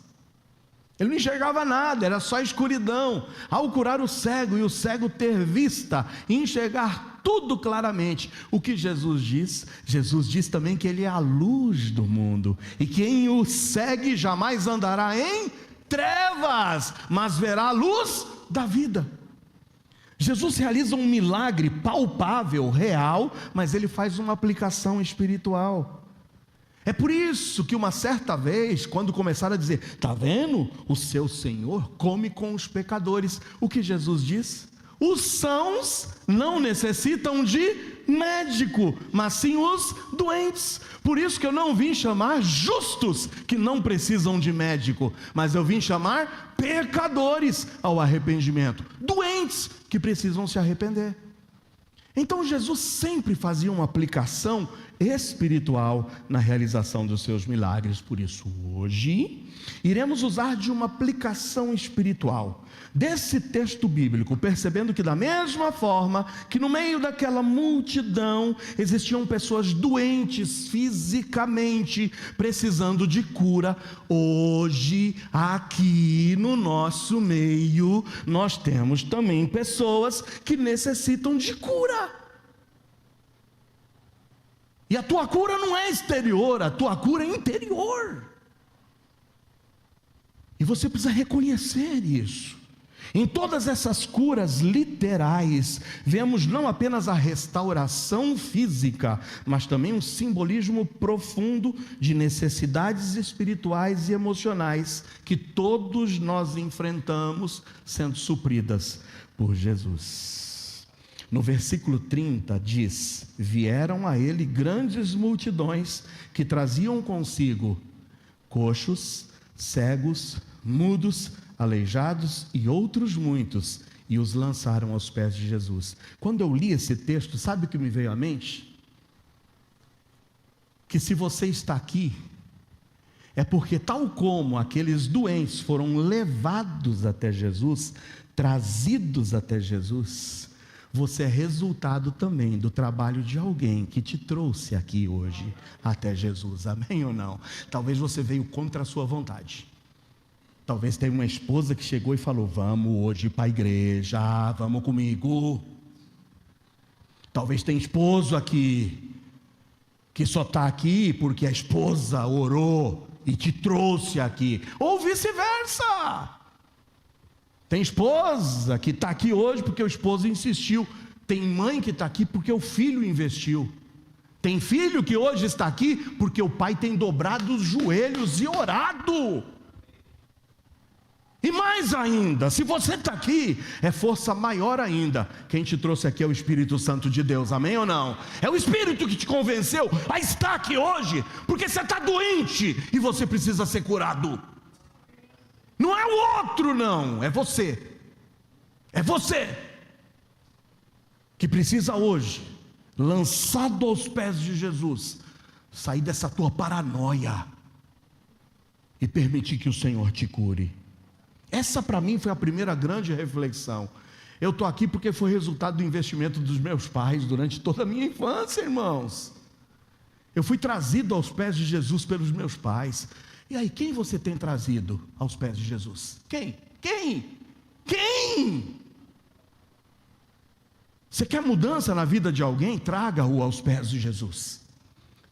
ele não enxergava nada, era só escuridão. Ao curar o cego, e o cego ter vista, e enxergar tudo claramente, o que Jesus diz? Jesus diz também que ele é a luz do mundo, e quem o segue jamais andará em trevas, mas verá a luz da vida. Jesus realiza um milagre palpável, real, mas ele faz uma aplicação espiritual. É por isso que uma certa vez, quando começaram a dizer, está vendo? O seu Senhor come com os pecadores. O que Jesus diz? Os sãos não necessitam de médico, mas sim os doentes. Por isso que eu não vim chamar justos que não precisam de médico, mas eu vim chamar pecadores ao arrependimento, doentes que precisam se arrepender. Então Jesus sempre fazia uma aplicação espiritual na realização dos seus milagres. Por isso hoje iremos usar de uma aplicação espiritual desse texto bíblico, percebendo que da mesma forma que no meio daquela multidão existiam pessoas doentes fisicamente, precisando de cura, hoje aqui no nosso meio nós temos também pessoas que necessitam de cura. E a tua cura não é exterior, a tua cura é interior. E você precisa reconhecer isso. Em todas essas curas literais, vemos não apenas a restauração física, mas também um simbolismo profundo de necessidades espirituais e emocionais que todos nós enfrentamos, sendo supridas por Jesus. No versículo 30 diz: vieram a ele grandes multidões que traziam consigo coxos, cegos, mudos, aleijados e outros muitos, e os lançaram aos pés de Jesus. Quando eu li esse texto, sabe o que me veio à mente? Que se você está aqui, é porque tal como aqueles doentes foram levados até Jesus, trazidos até Jesus, você é resultado também do trabalho de alguém que te trouxe aqui hoje até Jesus, amém ou não? Talvez você veio contra a sua vontade. Talvez tenha uma esposa que chegou e falou: vamos hoje para a igreja, vamos comigo. Talvez tenha esposo aqui que só está aqui porque a esposa orou e te trouxe aqui, ou vice-versa. Tem esposa que está aqui hoje porque o esposo insistiu. Tem mãe que está aqui porque o filho investiu. Tem filho que hoje está aqui porque o pai tem dobrado os joelhos e orado. E mais ainda, se você está aqui, é força maior ainda. Quem te trouxe aqui é o Espírito Santo de Deus, amém ou não? É o Espírito que te convenceu a estar aqui hoje, porque você está doente e você precisa ser curado. Não é o outro não, é você. É você que precisa hoje, lançado aos pés de Jesus, sair dessa tua paranoia e permitir que o Senhor te cure. Essa para mim foi a primeira grande reflexão. Eu estou aqui porque foi resultado do investimento dos meus pais durante toda a minha infância, irmãos. Eu fui trazido aos pés de Jesus pelos meus pais. E aí, quem você tem trazido aos pés de Jesus? Quem? Você quer mudança na vida de alguém? Traga-o aos pés de Jesus.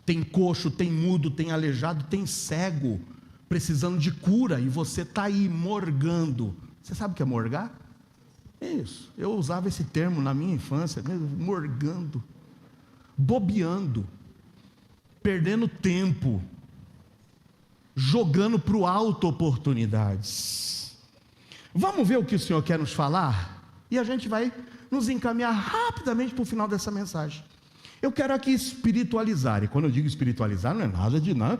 Tem coxo, tem mudo, tem aleijado, tem cego, precisando de cura, e você está aí morgando. Você sabe o que é morgar? Isso, eu usava esse termo na minha infância, morgando, bobeando, perdendo tempo, jogando para o alto oportunidades. Vamos ver o que o Senhor quer nos falar? E a gente vai nos encaminhar rapidamente para o final dessa mensagem. Eu quero aqui espiritualizar, e quando eu digo espiritualizar, não é nada de nada,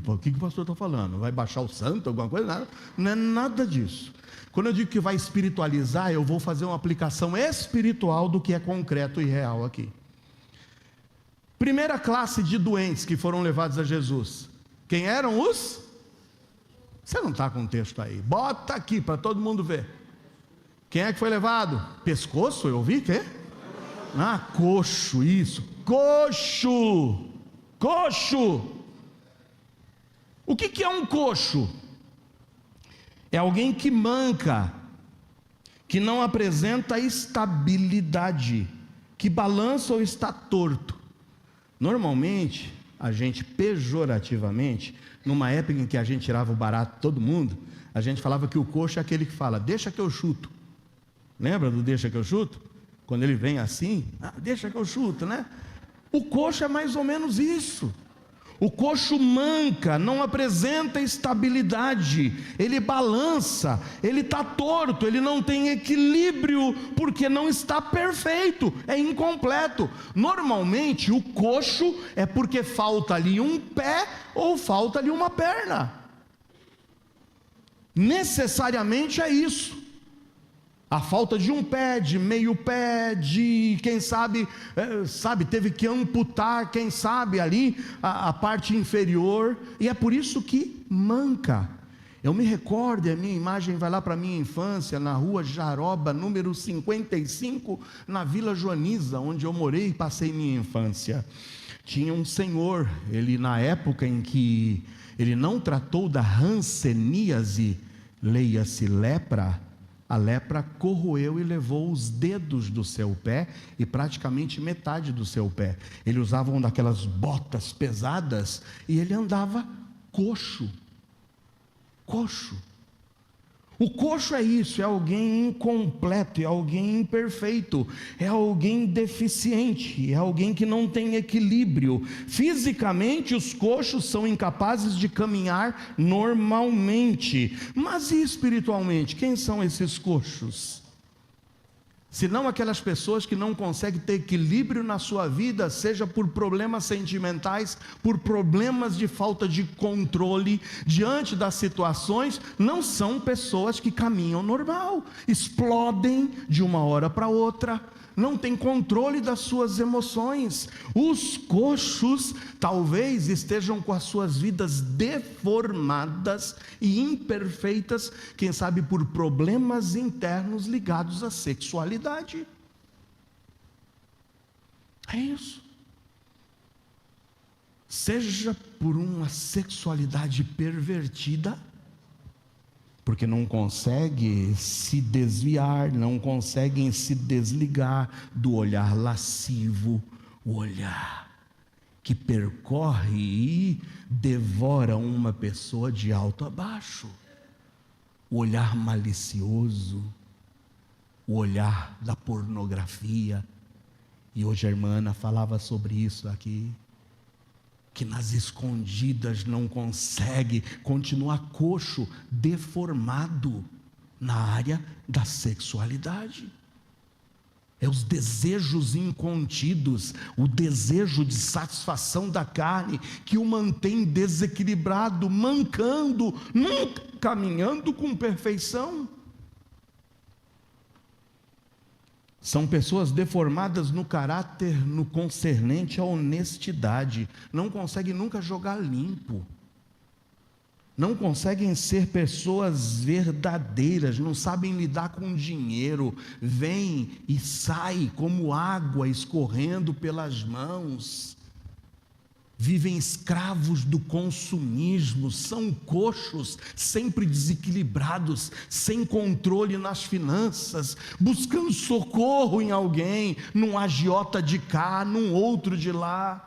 o que o pastor está falando? Vai baixar o santo, alguma coisa? Nada, não é nada disso. Quando eu digo que vai espiritualizar, eu vou fazer uma aplicação espiritual do que é concreto e real aqui. Primeira classe de doentes que foram levados a Jesus, quem eram os? Você não está com o texto aí, bota aqui para todo mundo ver. Quem é que foi levado? Pescoço, eu ouvi, quê? Coxo, isso, coxo. O que é um coxo? É alguém que manca, que não apresenta estabilidade, que balança ou está torto. Normalmente, a gente pejorativamente, numa época em que a gente tirava o barato de todo mundo, a gente falava que o coxo é aquele que fala, deixa que eu chuto. Lembra do deixa que eu chuto? Quando ele vem assim, deixa que eu chuto, né? O coxo é mais ou menos isso. O coxo manca, não apresenta estabilidade, ele balança, ele está torto, ele não tem equilíbrio, porque não está perfeito, é incompleto. Normalmente o coxo é porque falta ali um pé ou falta ali uma perna. Necessariamente é isso. A falta de um pé, de meio pé, de quem sabe, teve que amputar, quem sabe ali a parte inferior, e é por isso que manca. Eu me recordo, a minha imagem vai lá para a minha infância, na rua Jaroba, número 55, na Vila Joaniza, onde eu morei e passei minha infância. Tinha um senhor, ele na época em que ele não tratou da hanseníase, leia-se lepra, a lepra corroeu e levou os dedos do seu pé e praticamente metade do seu pé. Ele usava uma daquelas botas pesadas e ele andava coxo. O coxo é isso, é alguém incompleto, é alguém imperfeito, é alguém deficiente, é alguém que não tem equilíbrio. Fisicamente, os coxos são incapazes de caminhar normalmente. Mas e espiritualmente? Quem são esses coxos? Senão aquelas pessoas que não conseguem ter equilíbrio na sua vida, seja por problemas sentimentais, por problemas de falta de controle diante das situações, não são pessoas que caminham normal, explodem de uma hora para outra, não têm controle das suas emoções. Os coxos talvez estejam com as suas vidas deformadas e imperfeitas, quem sabe por problemas internos ligados à sexualidade. É isso. Seja por uma sexualidade pervertida, porque não consegue se desviar, não conseguem se desligar do olhar lascivo, o olhar que percorre e devora uma pessoa de alto a baixo. o olhar malicioso, o olhar da pornografia. E hoje a irmã Ana falava sobre isso aqui, que nas escondidas não consegue, continua coxo, deformado na área da sexualidade. É os desejos incontidos, o desejo de satisfação da carne, que o mantém desequilibrado, mancando, nunca caminhando com perfeição. São pessoas deformadas no caráter, no concernente à honestidade, não conseguem nunca jogar limpo, não conseguem ser pessoas verdadeiras, não sabem lidar com dinheiro, vem e sai como água escorrendo pelas mãos, vivem escravos do consumismo, são coxos, sempre desequilibrados, sem controle nas finanças, buscando socorro em alguém, num agiota de cá, num outro de lá.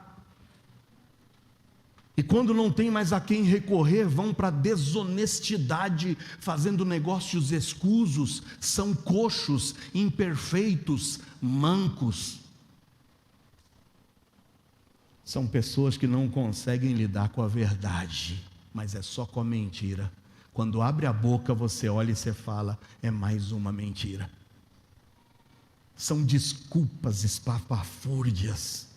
E quando não tem mais a quem recorrer, vão para a desonestidade, fazendo negócios escusos, são coxos, imperfeitos, mancos. São pessoas que não conseguem lidar com a verdade, mas é só com a mentira. Quando abre a boca, você olha e você fala, é mais uma mentira. São desculpas espafúrdias,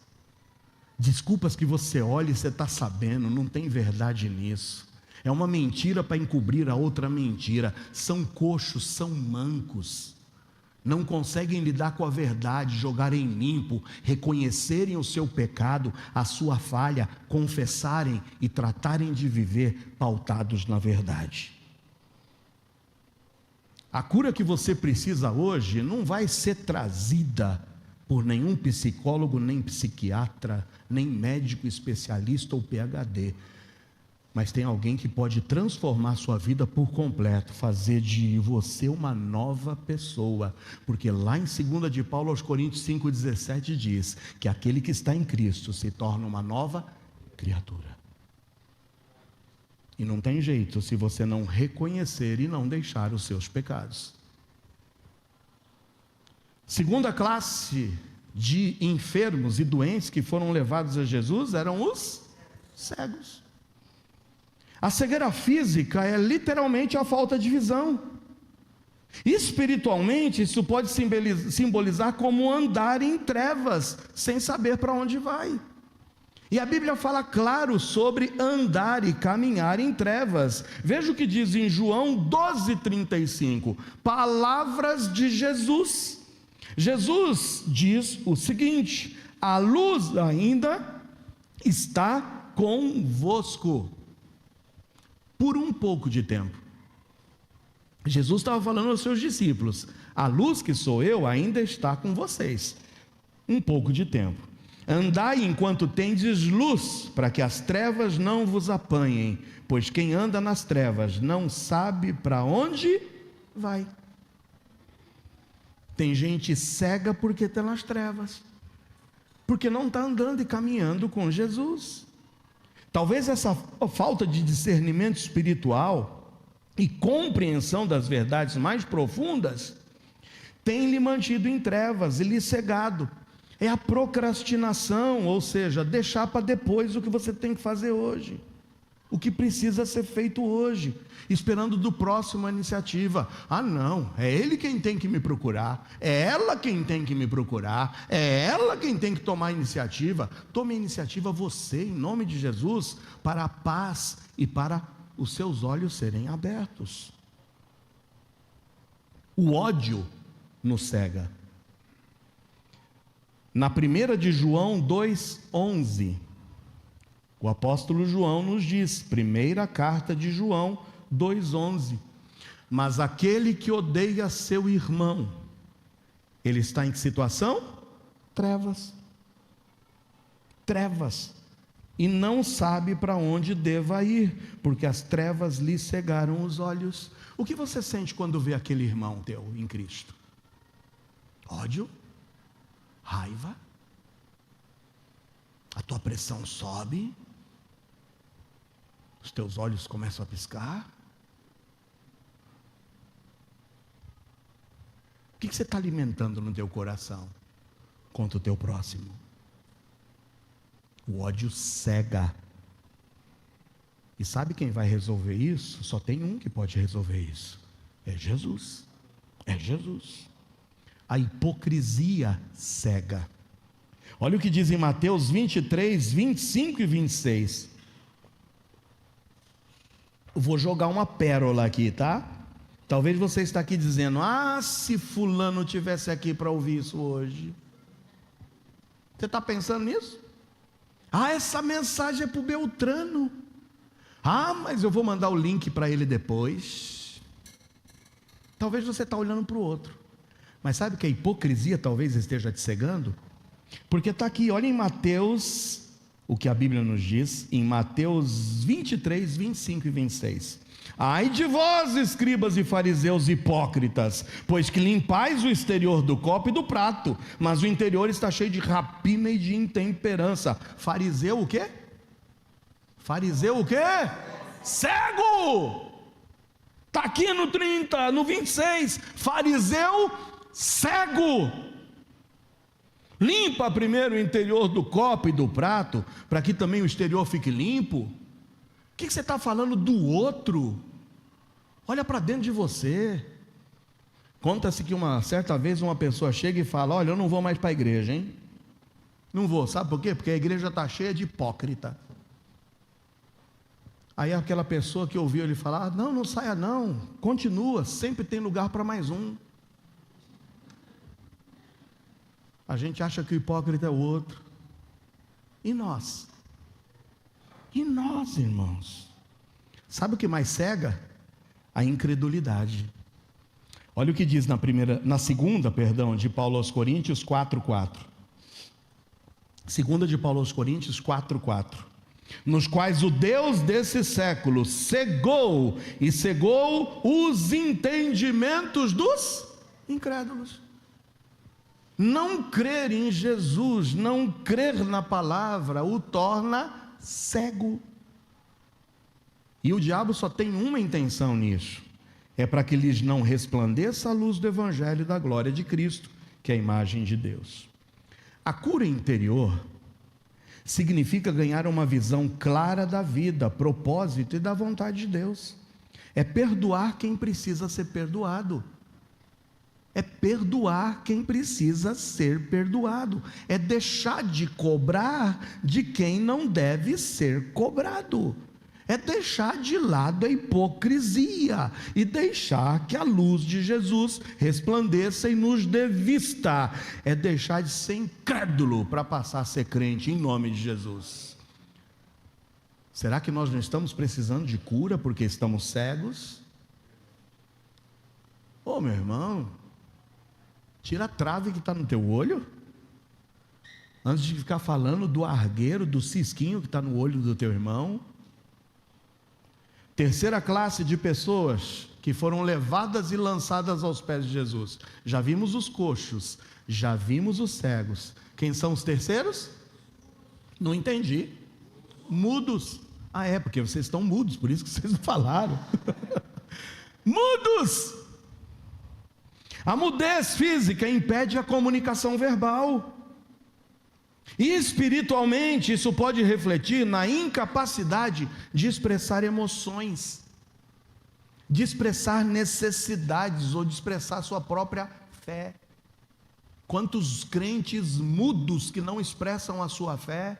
desculpas que você olha e você está sabendo, não tem verdade nisso. É uma mentira para encobrir a outra mentira. São coxos, são mancos. Não conseguem lidar com a verdade, jogarem limpo, reconhecerem o seu pecado, a sua falha, confessarem e tratarem de viver pautados na verdade. A cura que você precisa hoje não vai ser trazida por nenhum psicólogo, nem psiquiatra, nem médico especialista ou PhD. Mas tem alguém que pode transformar a sua vida por completo, fazer de você uma nova pessoa, porque lá em 2 de Paulo aos Coríntios 5,17 diz, que aquele que está em Cristo se torna uma nova criatura, e não tem jeito se você não reconhecer e não deixar os seus pecados. Segunda classe de enfermos e doentes que foram levados a Jesus eram os cegos. A cegueira física é literalmente a falta de visão. Espiritualmente, isso pode simbolizar como andar em trevas, sem saber para onde vai. E a Bíblia fala claro sobre andar e caminhar em trevas. Veja o que diz em João 12,35, palavras de Jesus. Jesus diz o seguinte: a luz ainda está convosco. Por um pouco de tempo. Jesus estava falando aos seus discípulos, a luz que sou eu ainda está com vocês, um pouco de tempo. Andai enquanto tendes luz, para que as trevas não vos apanhem, pois quem anda nas trevas não sabe para onde vai. Tem gente cega porque está nas trevas, porque não está andando e caminhando com Jesus. Talvez essa falta de discernimento espiritual e compreensão das verdades mais profundas tenha lhe mantido em trevas e lhe cegado. É a procrastinação, ou seja, deixar para depois o que você tem que fazer hoje, o que precisa ser feito hoje, esperando do próximo a iniciativa. Ah não, é ele quem tem que me procurar, é ela quem tem que me procurar, é ela quem tem que tomar a iniciativa. Tome a iniciativa você, em nome de Jesus, para a paz e para os seus olhos serem abertos. O ódio nos cega. Na 1 de João 2,11, o apóstolo João nos diz, primeira carta de João 2,11, mas aquele que odeia seu irmão, ele está em que situação? Trevas, e não sabe para onde deva ir, porque as trevas lhe cegaram os olhos. O que você sente quando vê aquele irmão teu em Cristo? Ódio? Raiva? A tua pressão sobe? Os teus olhos começam a piscar? O que você está alimentando no teu coração contra o teu próximo? O ódio cega. E sabe quem vai resolver isso? Só tem um que pode resolver isso. É Jesus. É Jesus. A hipocrisia cega. Olha o que diz em Mateus 23, 25 e 26. Eu vou jogar uma pérola aqui, tá? Talvez você está aqui dizendo: ah, se fulano tivesse aqui para ouvir isso hoje. Você está pensando nisso? Ah, essa mensagem é para o Beltrano. Ah, mas eu vou mandar o link para ele depois. Talvez você está olhando para o outro. Mas sabe que a hipocrisia talvez esteja te cegando? Porque está aqui, olha em Mateus, o que a Bíblia nos diz, em Mateus 23, 25 e 26. Ai de vós, escribas e fariseus hipócritas, pois que limpais o exterior do copo e do prato, mas o interior está cheio de rapina e de intemperança. Fariseu o quê? Fariseu o quê? Cego! Está aqui no 30, no 26, fariseu cego. Limpa primeiro o interior do copo e do prato, para que também o exterior fique limpo. O que você está falando do outro? Olha para dentro de você. Conta-se que uma certa vez uma pessoa chega e fala: olha, eu não vou mais para a igreja, hein? Não vou, sabe por quê? Porque a igreja está cheia de hipócrita. Aí aquela pessoa que ouviu ele falar: não, não saia não, continua, sempre tem lugar para mais um. A gente acha que o hipócrita é o outro. E nós? E nós, irmãos? Sabe o que mais cega? A incredulidade. Olha o que diz na segunda, de Paulo aos Coríntios 4:4. Segunda de Paulo aos Coríntios 4:4. Nos quais o Deus desse século cegou os entendimentos dos incrédulos. Não crer em Jesus, não crer na palavra, o torna cego. E o diabo só tem uma intenção nisso: é para que lhes não resplandeça a luz do Evangelho da glória de Cristo, que é a imagem de Deus. A cura interior significa ganhar uma visão clara da vida, propósito e da vontade de Deus. É perdoar quem precisa ser perdoado. É perdoar quem precisa ser perdoado. É deixar de cobrar de quem não deve ser cobrado. É deixar de lado a hipocrisia e deixar que a luz de Jesus resplandeça e nos dê vista. É deixar de ser incrédulo para passar a ser crente em nome de Jesus. Será que nós não estamos precisando de cura porque estamos cegos? Ô meu irmão, tira a trave que está no teu olho, antes de ficar falando do argueiro, do cisquinho que está no olho do teu irmão. Terceira classe de pessoas que foram levadas e lançadas aos pés de Jesus. Já vimos os coxos, já vimos os cegos. Quem são os terceiros? Não entendi. Mudos. Ah, é, porque vocês estão mudos, por isso que vocês não falaram. Mudos! A mudez física impede a comunicação verbal. E espiritualmente isso pode refletir na incapacidade de expressar emoções, de expressar necessidades ou de expressar sua própria fé. Quantos crentes mudos que não expressam a sua fé?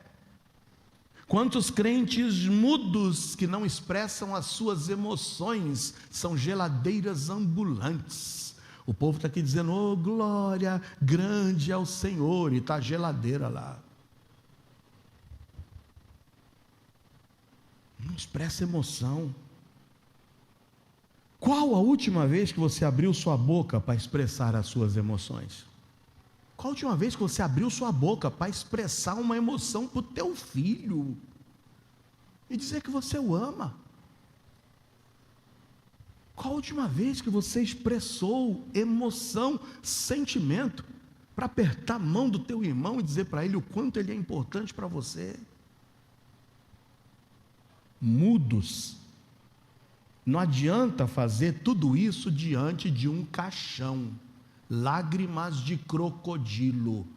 Quantos crentes mudos que não expressam as suas emoções? São geladeiras ambulantes. O povo está aqui dizendo: oh glória, grande é o Senhor, e está a geladeira lá. Não expressa emoção. Qual a última vez que você abriu sua boca para expressar as suas emoções? Qual a última vez que você abriu sua boca para expressar uma emoção para o teu filho? E dizer que você o ama? Qual a última vez que você expressou emoção, sentimento, para apertar a mão do teu irmão e dizer para ele o quanto ele é importante para você? Mudos. Não adianta fazer tudo isso diante de um caixão. lágrimas de crocodilo.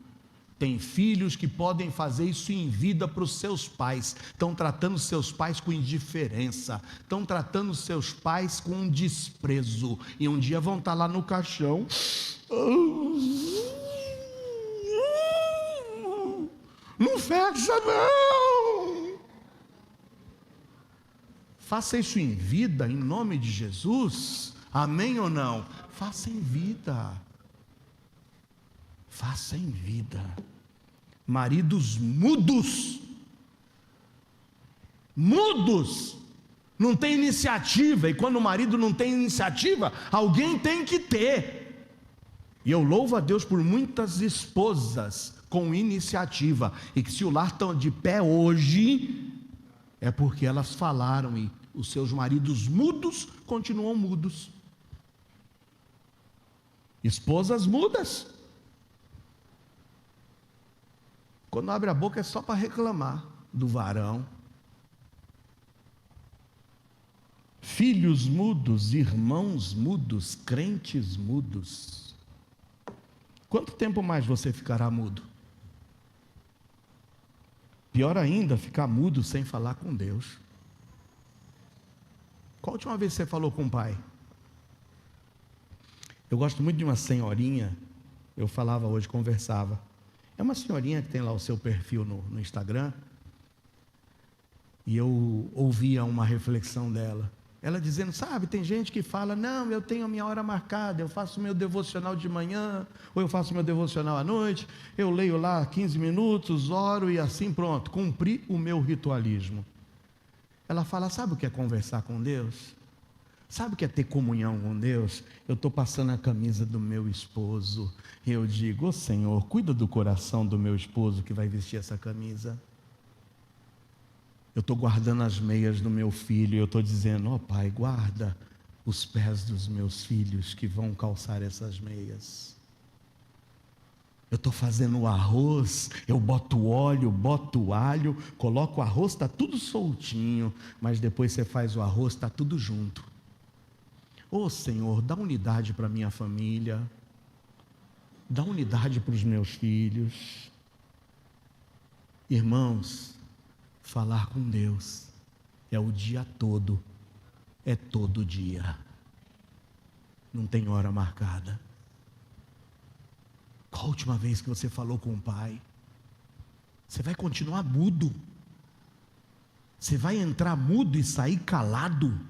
Tem filhos que podem fazer isso em vida para os seus pais, estão tratando seus pais com indiferença, estão tratando seus pais com desprezo, e um dia vão estar lá no caixão, não fecha não. Faça isso em vida, em nome de Jesus, amém ou não? Faça em vida. Faça em vida. Maridos mudos, não tem iniciativa, e quando o marido não tem iniciativa, alguém tem que ter. E eu louvo a Deus por muitas esposas com iniciativa, e que se o lar está de pé hoje, é porque elas falaram, e os seus maridos mudos continuam mudos. Esposas mudas, quando abre a boca é só para reclamar do varão. Filhos mudos, irmãos mudos, crentes mudos. Quanto tempo mais você ficará mudo? Pior ainda, ficar mudo sem falar com Deus. Qual a última vez você falou com o pai? Eu gosto muito de uma senhorinha, eu falava hoje, conversava. É uma senhorinha que tem lá o seu perfil no Instagram, e eu ouvia uma reflexão dela, ela dizendo, sabe, tem gente que fala, não, eu tenho a minha hora marcada, eu faço meu devocional de manhã, ou eu faço meu devocional à noite, eu leio lá 15 minutos, oro e assim pronto, cumpri o meu ritualismo. Ela fala, sabe o que é conversar com Deus? Sabe o que é ter comunhão com Deus? Eu estou passando a camisa do meu esposo, e eu digo, Senhor, cuida do coração do meu esposo que vai vestir essa camisa. Eu estou guardando as meias do meu filho, e eu estou dizendo, Pai, guarda os pés dos meus filhos que vão calçar essas meias. Eu estou fazendo o arroz, eu boto óleo, boto alho, coloco o arroz, está tudo soltinho, mas depois você faz o arroz, está tudo junto. Senhor, dá unidade para a minha família, dá unidade para os meus filhos. Irmãos, falar com Deus é o dia todo, é todo dia, não tem hora marcada. Qual a última vez que você falou com o pai? Você vai continuar mudo? Você vai entrar mudo e sair calado?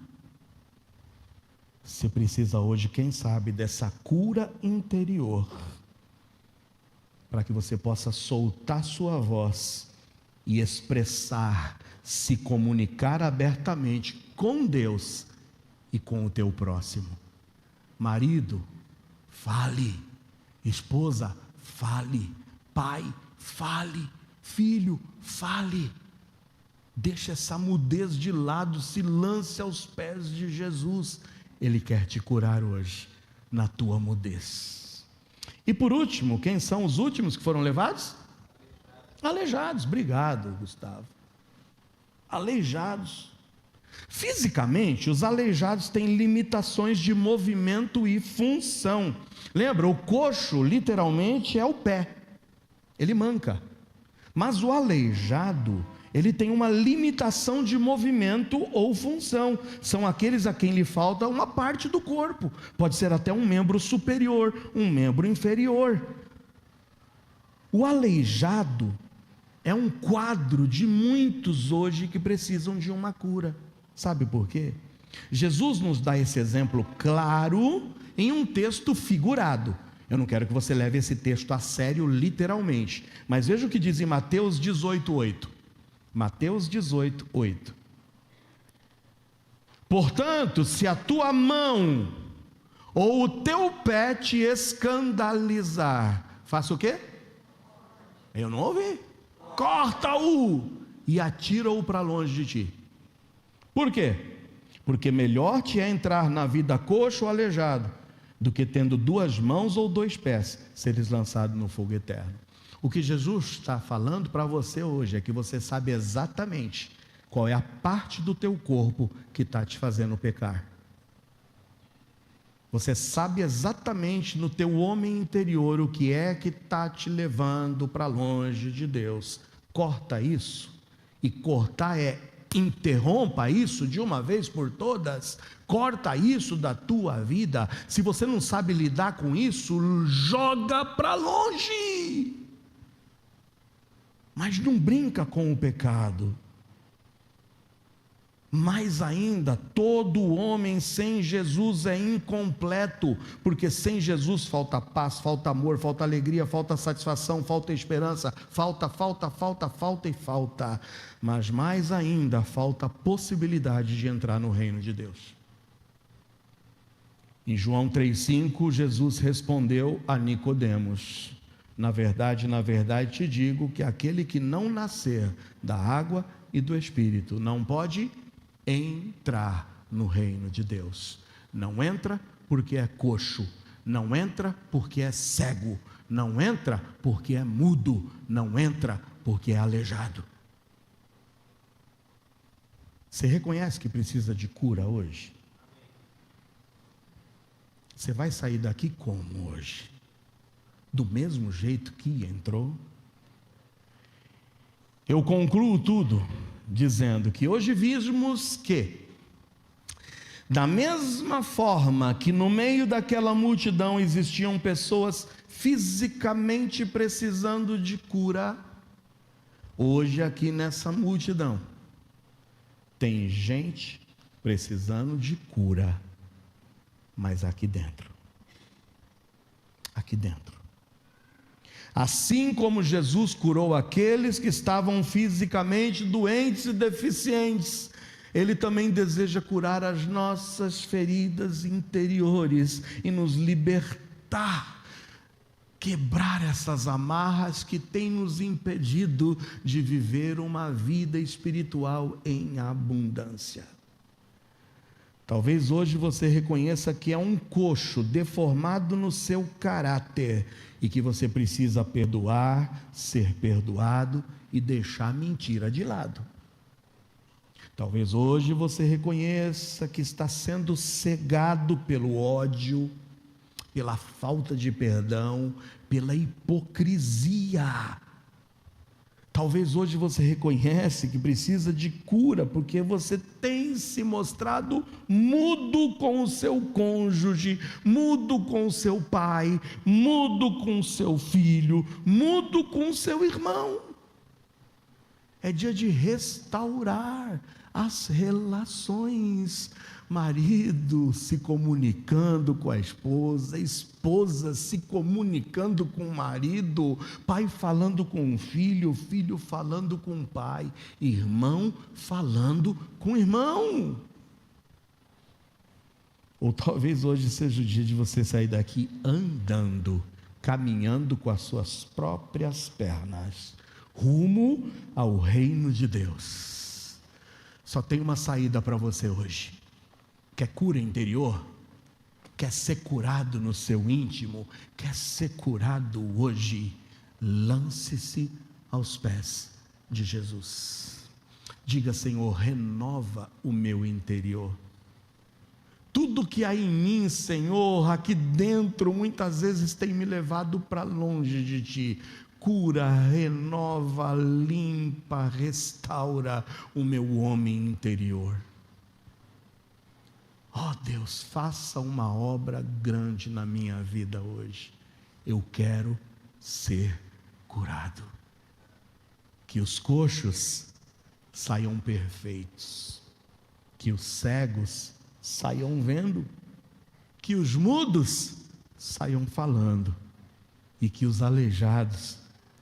Você precisa hoje, quem sabe, dessa cura interior, para que você possa soltar sua voz e expressar, se comunicar abertamente com Deus e com o teu próximo. Marido, fale. Esposa, fale. Pai, fale. Filho, fale. Deixa essa mudez de lado, se lance aos pés de Jesus. Ele quer te curar hoje, na tua mudez. E por último, quem são os últimos que foram levados? Aleijados. Obrigado, Gustavo. Aleijados. Fisicamente, os aleijados têm limitações de movimento e função. Lembra, o coxo literalmente é o pé, ele manca. Mas o aleijado, ele tem uma limitação de movimento ou função. São aqueles a quem lhe falta uma parte do corpo. Pode ser até um membro superior, um membro inferior. O aleijado é um quadro de muitos hoje que precisam de uma cura. Sabe por quê? Jesus nos dá esse exemplo claro em um texto figurado. Eu não quero que você leve esse texto a sério literalmente, mas veja o que diz em Mateus 18:8. Mateus 18:8. Portanto, se a tua mão ou o teu pé te escandalizar, faça o quê? Eu não ouvi. Corta-o e atira-o para longe de ti. Por quê? Porque melhor te é entrar na vida coxo ou aleijado, do que tendo duas mãos ou dois pés, seres lançado no fogo eterno. O que Jesus está falando para você hoje é que você sabe exatamente qual é a parte do teu corpo que está te fazendo pecar. Você sabe exatamente no teu homem interior o que é que está te levando para longe de Deus. Corta isso. E cortar é interrompa isso de uma vez por todas. Corta isso da tua vida. Se você não sabe lidar com isso, joga para longe. Mas não brinca com o pecado. Mais ainda, todo homem sem Jesus é incompleto, porque sem Jesus falta paz, falta amor, falta alegria, falta satisfação, falta esperança, falta. Mas mais ainda, falta a possibilidade de entrar no reino de Deus. Em João 3,5, Jesus respondeu a Nicodemos: na verdade te digo que aquele que não nascer da água e do Espírito não pode entrar no reino de Deus. Não entra porque é coxo, não entra porque é cego, não entra porque é mudo, não entra porque é aleijado. Você reconhece que precisa de cura hoje? Você vai sair daqui como hoje? Do mesmo jeito que entrou? Eu concluo tudo dizendo que hoje vimos que, da mesma forma que no meio daquela multidão existiam pessoas fisicamente precisando de cura, hoje aqui nessa multidão tem gente precisando de cura, mas aqui dentro. Assim como Jesus curou aqueles que estavam fisicamente doentes e deficientes, Ele também deseja curar as nossas feridas interiores e nos libertar, quebrar essas amarras que têm nos impedido de viver uma vida espiritual em abundância. Talvez hoje você reconheça que é um coxo deformado no seu caráter e que você precisa perdoar, ser perdoado e deixar a mentira de lado. Talvez hoje você reconheça que está sendo cegado pelo ódio, pela falta de perdão, pela hipocrisia. Talvez hoje você reconhece que precisa de cura, porque você tem se mostrado mudo com o seu cônjuge, mudo com o seu pai, mudo com o seu filho, mudo com o seu irmão. É dia de restaurar as relações. Marido se comunicando com a esposa, esposa se comunicando com o marido, pai falando com o filho, filho falando com o pai, irmão falando com o irmão. Ou talvez hoje seja o dia de você sair daqui andando, caminhando com as suas próprias pernas, rumo ao reino de Deus. Só tem uma saída para você hoje. Quer cura interior? Quer ser curado no seu íntimo? Quer ser curado hoje? Lance-se aos pés de Jesus. Diga: Senhor, renova o meu interior. Tudo que há em mim, Senhor, aqui dentro, muitas vezes tem me levado para longe de Ti. Cura, renova, limpa, restaura o meu homem interior. Ó Deus, faça uma obra grande na minha vida hoje. Eu quero ser curado. Que os coxos saiam perfeitos. Que os cegos saiam vendo. Que os mudos saiam falando. E que os aleijados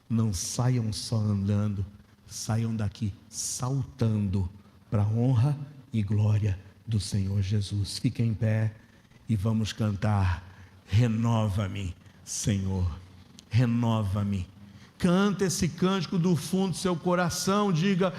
não saiam só andando, saiam daqui saltando para a honra e glória do Senhor Jesus. Fique em pé e vamos cantar: renova-me, Senhor, renova-me. Canta esse cântico do fundo do seu coração, diga: